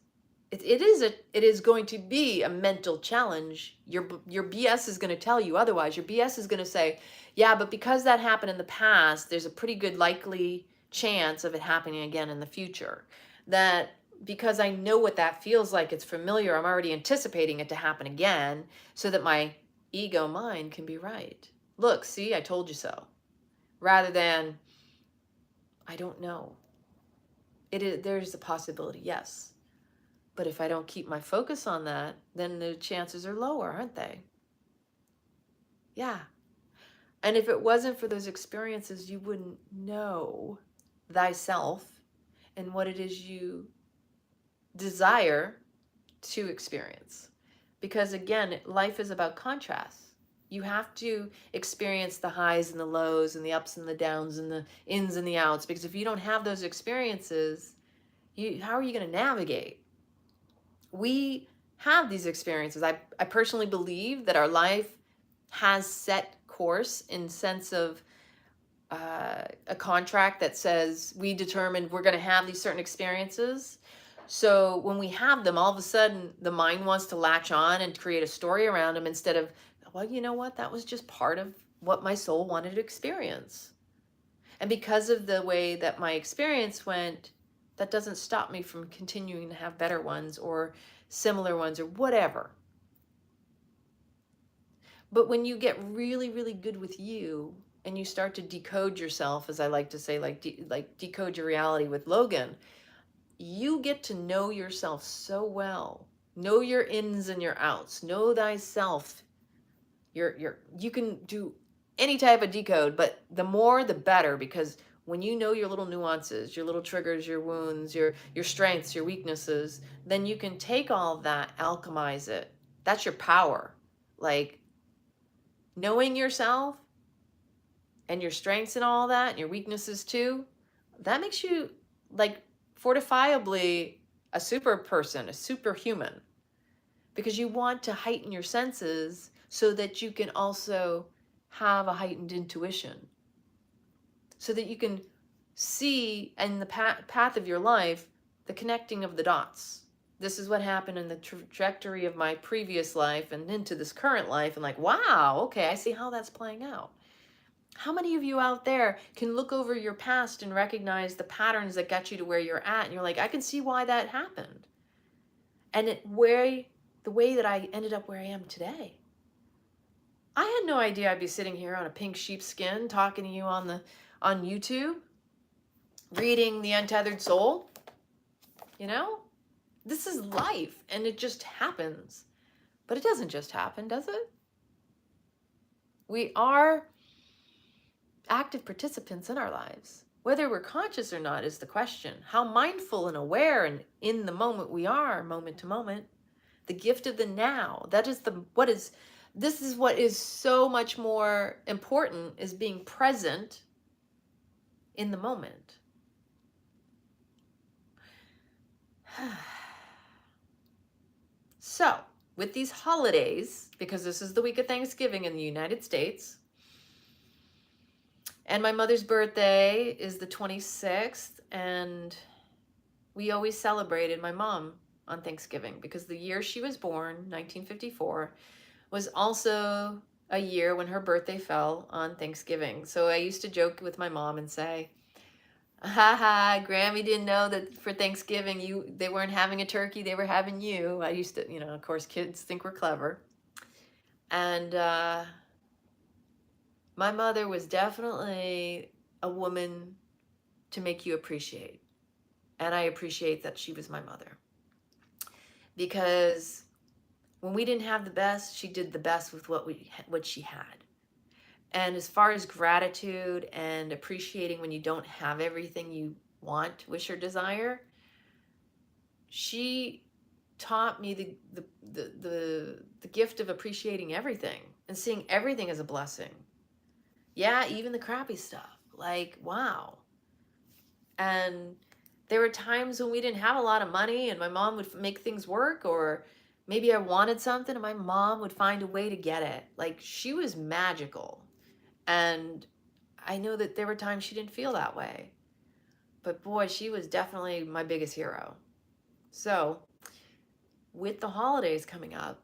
[SPEAKER 1] It is going to be a mental challenge. Your BS is going to tell you otherwise. Your BS is going to say, yeah, but because that happened in the past, there's a pretty good likely chance of it happening again in the future. That because I know what that feels like, it's familiar, I'm already anticipating it to happen again so that my ego mind can be right. Look, see, I told you so. Rather than, I don't know. There's a possibility, yes. But if I don't keep my focus on that, then the chances are lower, aren't they? Yeah. And if it wasn't for those experiences, you wouldn't know thyself and what it is you desire to experience. Because again, life is about contrast. You have to experience the highs and the lows and the ups and the downs and the ins and the outs. Because if you don't have those experiences, how are you going to navigate? We have these experiences. I personally believe that our life has set course in sense of a contract that says we determined we're going to have these certain experiences. So when we have them, all of a sudden the mind wants to latch on and create a story around them instead of, well, you know what? That was just part of what my soul wanted to experience. And because of the way that my experience went, that doesn't stop me from continuing to have better ones or similar ones or whatever. But when you get really, really good with you and you start to decode yourself, as I like to say, like decode your reality with Logan, you get to know yourself so well. Know your ins and your outs. Know thyself. You can do any type of decode, but the more the better, because when you know your little nuances, your little triggers, your wounds, your strengths, your weaknesses, then you can take all of that, alchemize it. That's your power. Like knowing yourself and your strengths and all that, and your weaknesses too, that makes you like fortifiably a super person, a superhuman, because you want to heighten your senses so that you can also have a heightened intuition, so that you can see in the path of your life the connecting of the dots. This is what happened in the trajectory of my previous life and into this current life, and like, wow, okay, I see how that's playing out. How many of you out there can look over your past and recognize the patterns that got you to where you're at, and you're like, I can see why that happened, and the way that I ended up where I am today. I had no idea I'd be sitting here on a pink sheepskin talking to you on YouTube, reading The Untethered Soul. You know, this is life, and it just happens. But it doesn't just happen, does it? We are active participants in our lives. Whether we're conscious or not is the question. How mindful and aware and in the moment we are, moment to moment. The gift of the now. This is what is so much more important, is being present in the moment. So, with these holidays, because this is the week of Thanksgiving in the United States, and my mother's birthday is the 26th, and we always celebrated my mom on Thanksgiving because the year she was born, 1954, was also a year when her birthday fell on Thanksgiving. So I used to joke with my mom and say, haha, Grammy didn't know that for Thanksgiving they weren't having a turkey, they were having you. I used to, of course, kids think we're clever. And my mother was definitely a woman to make you appreciate. And I appreciate that she was my mother. Because when we didn't have the best, she did the best with what she had. And as far as gratitude and appreciating when you don't have everything you want, wish, or desire, she taught me the gift of appreciating everything and seeing everything as a blessing. Yeah, even the crappy stuff. Like, wow. And there were times when we didn't have a lot of money and my mom would make things work, or maybe I wanted something and my mom would find a way to get it. Like, she was magical. And I know that there were times she didn't feel that way. But boy, she was definitely my biggest hero. So, with the holidays coming up,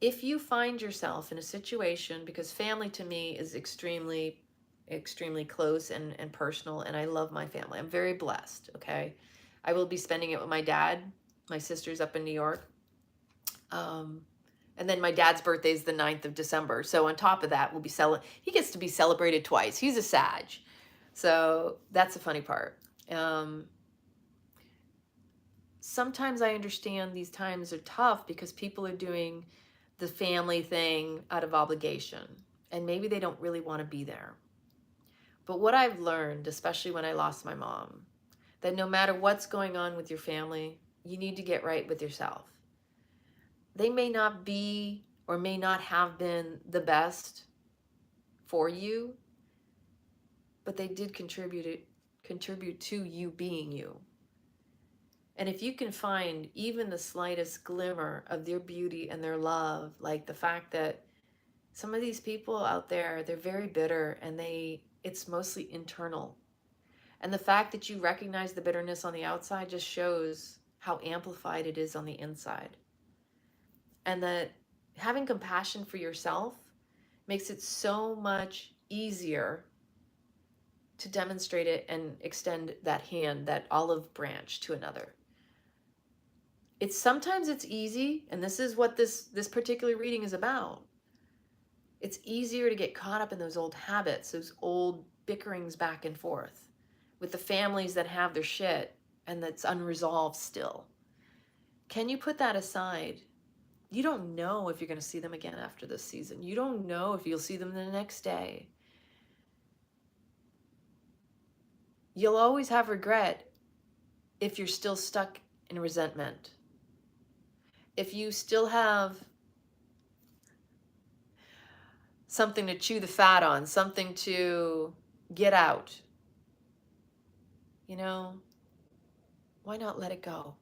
[SPEAKER 1] if you find yourself in a situation, because family to me is extremely close and personal, and I love my family. I'm very blessed, okay? I will be spending it with my dad. My sister's up in New York. And then my dad's birthday is the 9th of December. So on top of that, he gets to be celebrated twice. He's a Sag. So that's the funny part. Sometimes I understand these times are tough because people are doing the family thing out of obligation. And maybe they don't really want to be there. But what I've learned, especially when I lost my mom, that no matter what's going on with your family, you need to get right with yourself. They may not be or may not have been the best for you, but they did contribute to you being you. And if you can find even the slightest glimmer of their beauty and their love, like the fact that some of these people out there, they're very bitter and it's mostly internal. And the fact that you recognize the bitterness on the outside just shows how amplified it is on the inside. And that having compassion for yourself makes it so much easier to demonstrate it and extend that hand, that olive branch, to another. Sometimes it's easy, and this is what this particular reading is about. It's easier to get caught up in those old habits, those old bickerings back and forth with the families that have their shit and that's unresolved still. Can you put that aside? You don't know if you're going to see them again after this season. You don't know if you'll see them the next day. You'll always have regret if you're still stuck in resentment. If you still have something to chew the fat on, something to get out, why not let it go?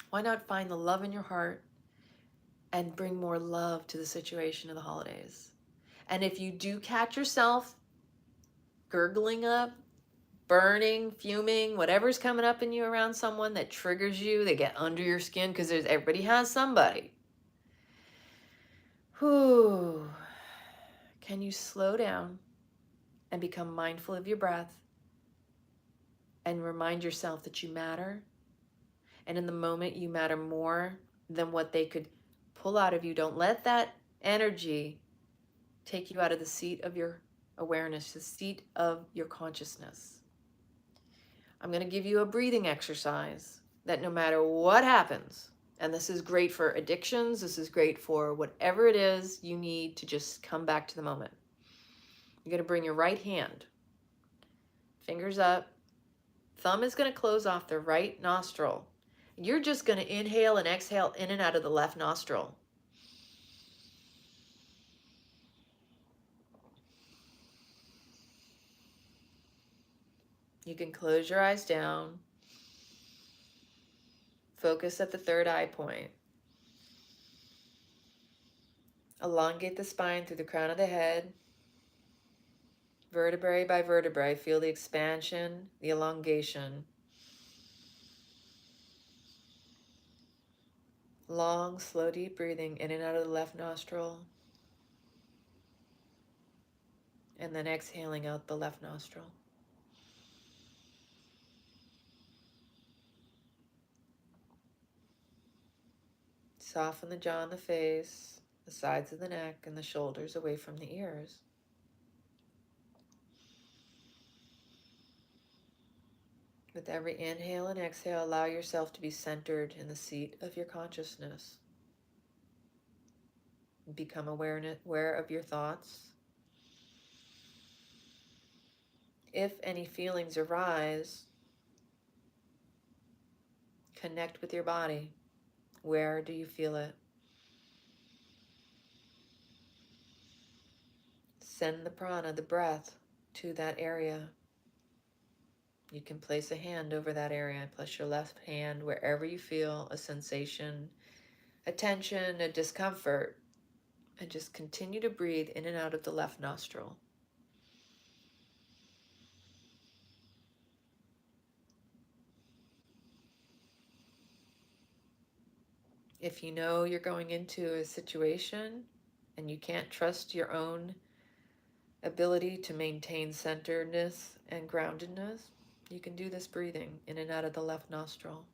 [SPEAKER 1] Why not find the love in your heart and bring more love to the situation of the holidays? And if you do catch yourself gurgling up, burning, fuming, whatever's coming up in you around someone that triggers you, they get under your skin, because everybody has somebody. Whew. Can you slow down and become mindful of your breath and remind yourself that you matter? And in the moment, you matter more than what they could pull out of you. Don't let that energy take you out of the seat of your awareness, the seat of your consciousness. I'm going to give you a breathing exercise that no matter what happens, and this is great for addictions, this is great for whatever it is you need to just come back to the moment. You're going to bring your right hand, fingers up, thumb is going to close off the right nostril. You're just going to inhale and exhale in and out of the left nostril. You can close your eyes down. Focus at the third eye point. Elongate the spine through the crown of the head. Vertebrae by vertebrae, feel the expansion, the elongation. Long, slow, deep breathing in and out of the left nostril. And then exhaling out the left nostril. Soften the jaw and the face, the sides of the neck and the shoulders away from the ears. With every inhale and exhale, allow yourself to be centered in the seat of your consciousness. Become aware of your thoughts. If any feelings arise, connect with your body. Where do you feel it? Send the prana, the breath, to that area. You can place a hand over that area. Place your left hand wherever you feel a sensation, a tension, a discomfort, and just continue to breathe in and out of the left nostril. If you know you're going into a situation and you can't trust your own ability to maintain centeredness and groundedness, you can do this breathing in and out of the left nostril.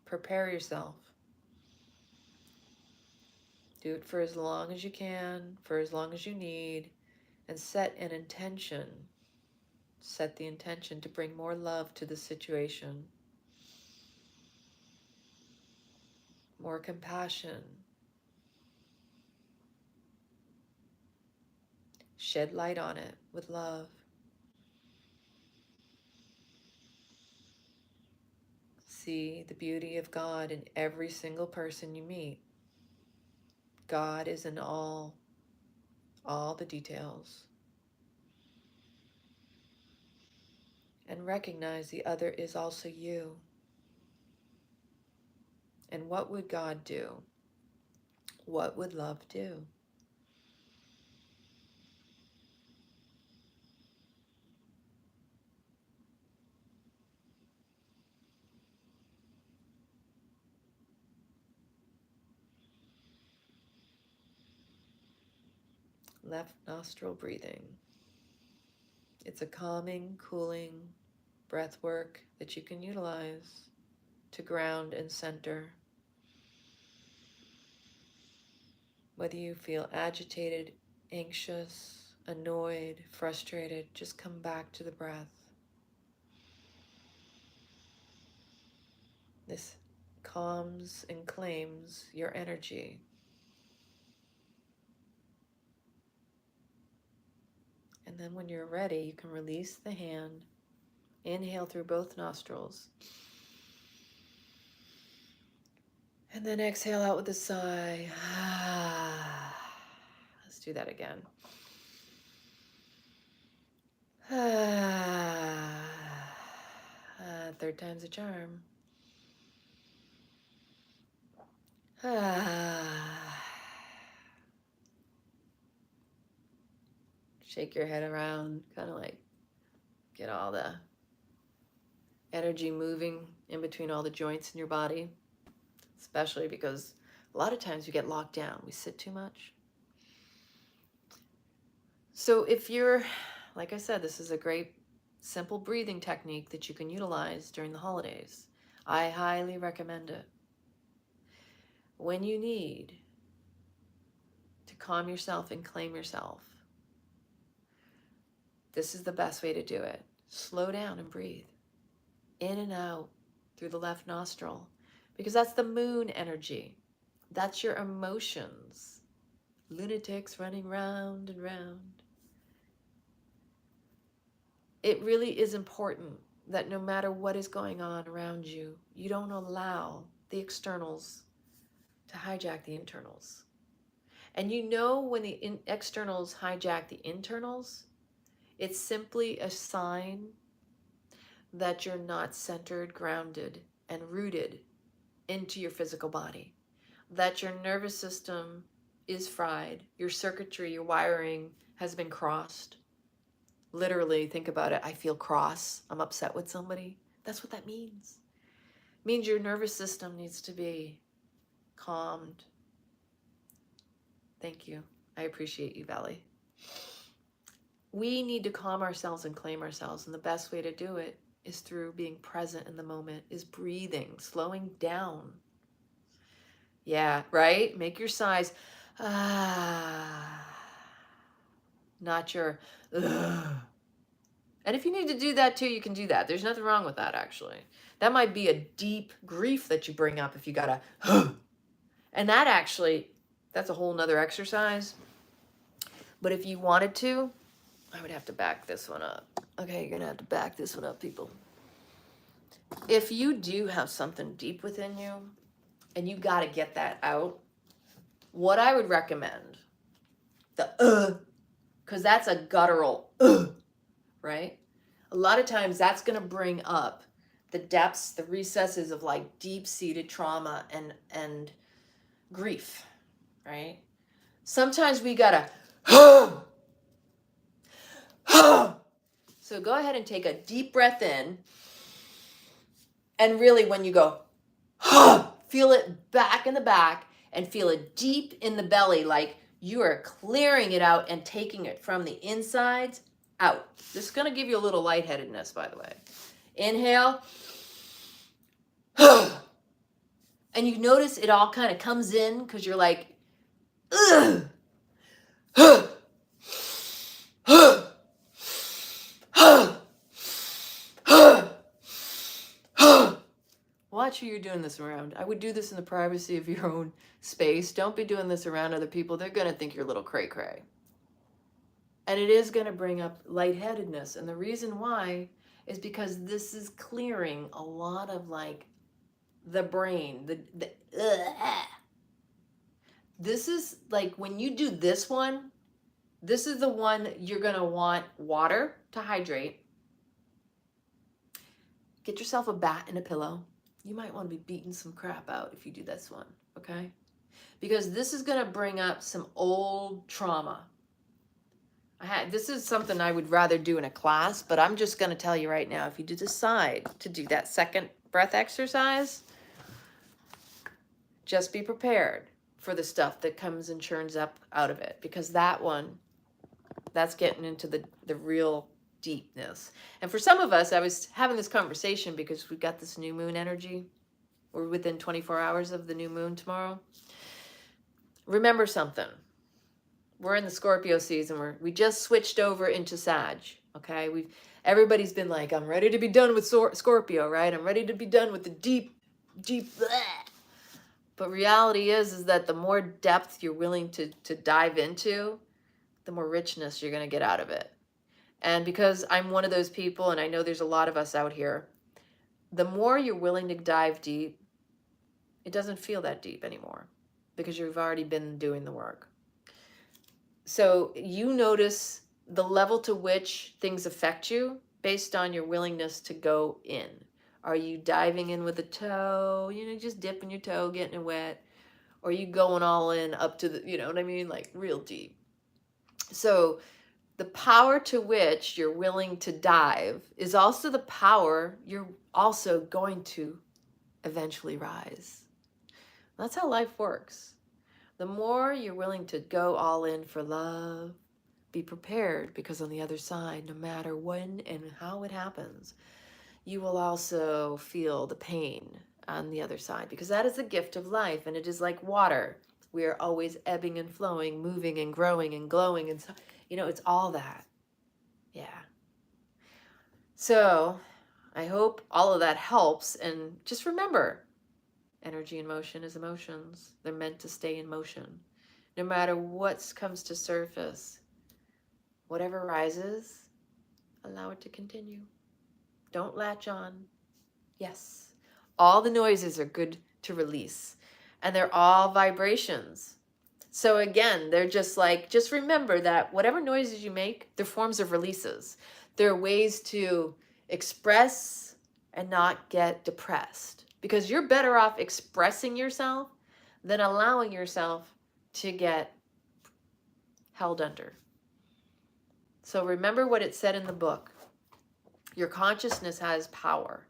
[SPEAKER 1] Prepare yourself. Do it for as long as you can, for as long as you need, and set an intention. Set the intention to bring more love to the situation, more compassion. Shed light on it with love. See the beauty of God in every single person you meet. God is in all the details. And recognize the other is also you. And what would God do? What would love do? Left nostril breathing. It's a calming, cooling breath work that you can utilize to ground and center. Whether you feel agitated, anxious, annoyed, frustrated, just come back to the breath. This calms and claims your energy. And then when you're ready, you can release the hand. Inhale through both nostrils. And then exhale out with a sigh. Let's do that again. Third time's a charm. Shake your head around, kind of like get all the energy moving in between all the joints in your body, especially because a lot of times we get locked down. We sit too much. So if you're, like I said, this is a great simple breathing technique that you can utilize during the holidays. I highly recommend it. When you need to calm yourself and claim yourself, this is the best way to do it. Slow down and breathe in and out through the left nostril, because that's the moon energy. That's your emotions. Lunatics running round and round. It really is important that no matter what is going on around you, you don't allow the externals to hijack the internals. And you know when the externals hijack the internals, it's simply a sign that you're not centered, grounded, and rooted into your physical body, that your nervous system is fried, your circuitry, your wiring has been crossed. Literally, think about it. I feel cross. I'm upset with somebody. That's what that means. It means your nervous system needs to be calmed. Thank you. I appreciate you, Valley. We need to calm ourselves and claim ourselves, and the best way to do it is through being present in the moment, is breathing, slowing down. Yeah, right? Make your sighs, not your, ugh. And if you need to do that too, you can do that. There's nothing wrong with that, actually. That might be a deep grief that you bring up if you gotta, and that actually, that's a whole nother exercise. But if you wanted to, I would have to back this one up. Okay, you're gonna have to back this one up, people. If you do have something deep within you and you gotta get that out, what I would recommend, because that's a guttural, right? A lot of times that's gonna bring up the depths, the recesses of like deep-seated trauma and grief, right? Sometimes we gotta, so go ahead and take a deep breath in. And really when you go, feel it back in the back and feel it deep in the belly, like you are clearing it out and taking it from the insides out. This is going to give you a little lightheadedness, by the way. Inhale. And you notice it all kind of comes in because you're like, ugh. Watch who you're doing this around. I would do this in the privacy of your own space. Don't be doing this around other people. They're going to think you're a little cray-cray. And it is going to bring up lightheadedness. And the reason why is because this is clearing a lot of like the brain. This is like when you do this one, this is the one you're going to want water to hydrate. Get yourself a bat and a pillow. You might want to be beating some crap out if you do this one, okay? Because this is going to bring up some old trauma. This is something I would rather do in a class, but I'm just going to tell you right now, if you decide to do that second breath exercise, just be prepared for the stuff that comes and churns up out of it. Because that one, that's getting into the real deepness. And for some of us, I was having this conversation because we've got this new moon energy. We're within 24 hours of the new moon tomorrow. Remember something. We're in the Scorpio season. We just switched over into Sag. Okay, everybody's been like, I'm ready to be done with Scorpio, right? I'm ready to be done with the deep. Bleh. But reality is that the more depth you're willing to dive into, the more richness you're going to get out of it. And because I'm one of those people, and I know there's a lot of us out here, the more you're willing to dive deep, it doesn't feel that deep anymore because you've already been doing the work. So you notice the level to which things affect you based on your willingness to go in. Are you diving in with a toe, just dipping your toe, getting it wet? Or are you going all in up to the, you know what I mean? Like real deep. So the power to which you're willing to dive is also the power you're also going to eventually rise. That's how life works. The more you're willing to go all in for love, be prepared, because on the other side, no matter when and how it happens, you will also feel the pain on the other side, because that is the gift of life, and it is like water. We are always ebbing and flowing, moving and growing and glowing, and it's all that. Yeah. So I hope all of that helps, and just remember, energy and motion is emotions. They're meant to stay in motion. No matter what comes to surface, whatever rises, allow it to continue. Don't latch on. Yes, all the noises are good to release, and they're all vibrations. So again, they're just remember that whatever noises you make, they're forms of releases. They're ways to express and not get depressed. because you're better off expressing yourself than allowing yourself to get held under. So remember what it said in the book. Your consciousness has power.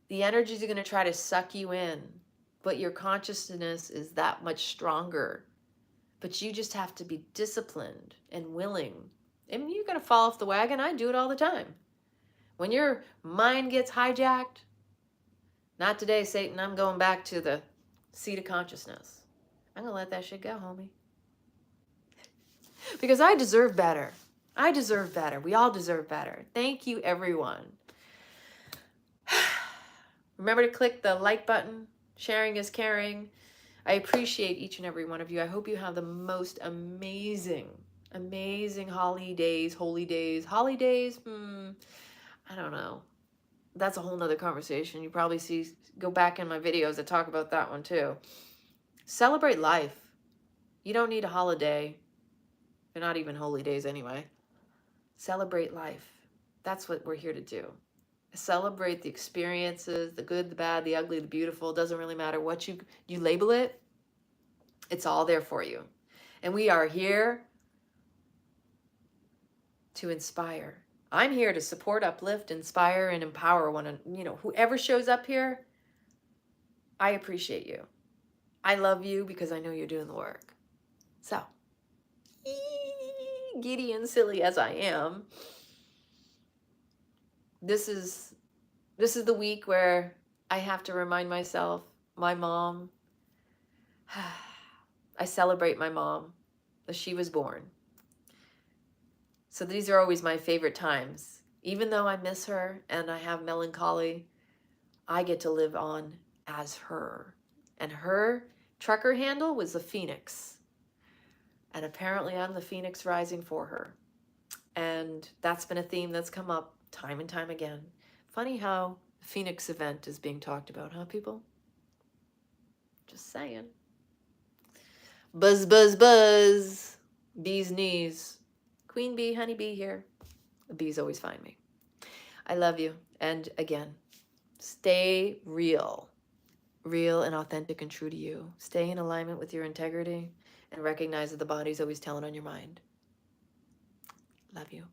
[SPEAKER 1] The energies are going to try to suck you in, but your consciousness is that much stronger. But you just have to be disciplined and willing. I mean, you're going to fall off the wagon. I do it all the time. When your mind gets hijacked, not today, Satan, I'm going back to the seat of consciousness. I'm going to let that shit go, homie. Because I deserve better. I deserve better. We all deserve better. Thank you, everyone. Remember to click the like button. Sharing is caring. I appreciate each and every one of you. I hope you have the most amazing, amazing holidays, holy days. Holidays, I don't know. That's a whole nother conversation. You probably go back in my videos that talk about that one too. Celebrate life. You don't need a holiday. They're not even holy days anyway. Celebrate life. That's what we're here to do. Celebrate the experiences, the good, the bad, the ugly, the beautiful. It doesn't really matter what you label it. It's all there for you. And we are here to inspire. I'm here to support, uplift, inspire, and empower whoever shows up here. I appreciate you. I love you because I know you're doing the work. So, giddy and silly as I am, this is the week where I have to remind myself, my mom, I celebrate my mom, that she was born. So these are always my favorite times. Even though I miss her and I have melancholy, I get to live on as her. And her trucker handle was the phoenix. And apparently I'm the phoenix rising for her. And that's been a theme that's come up time and time again. Funny how the Phoenix event is being talked about, huh, people? Just saying. Buzz, buzz, buzz. Bee's knees. Queen bee, honey bee here. The bees always find me. I love you. And again, stay real. Real and authentic and true to you. Stay in alignment with your integrity and recognize that the body's always telling on your mind. Love you.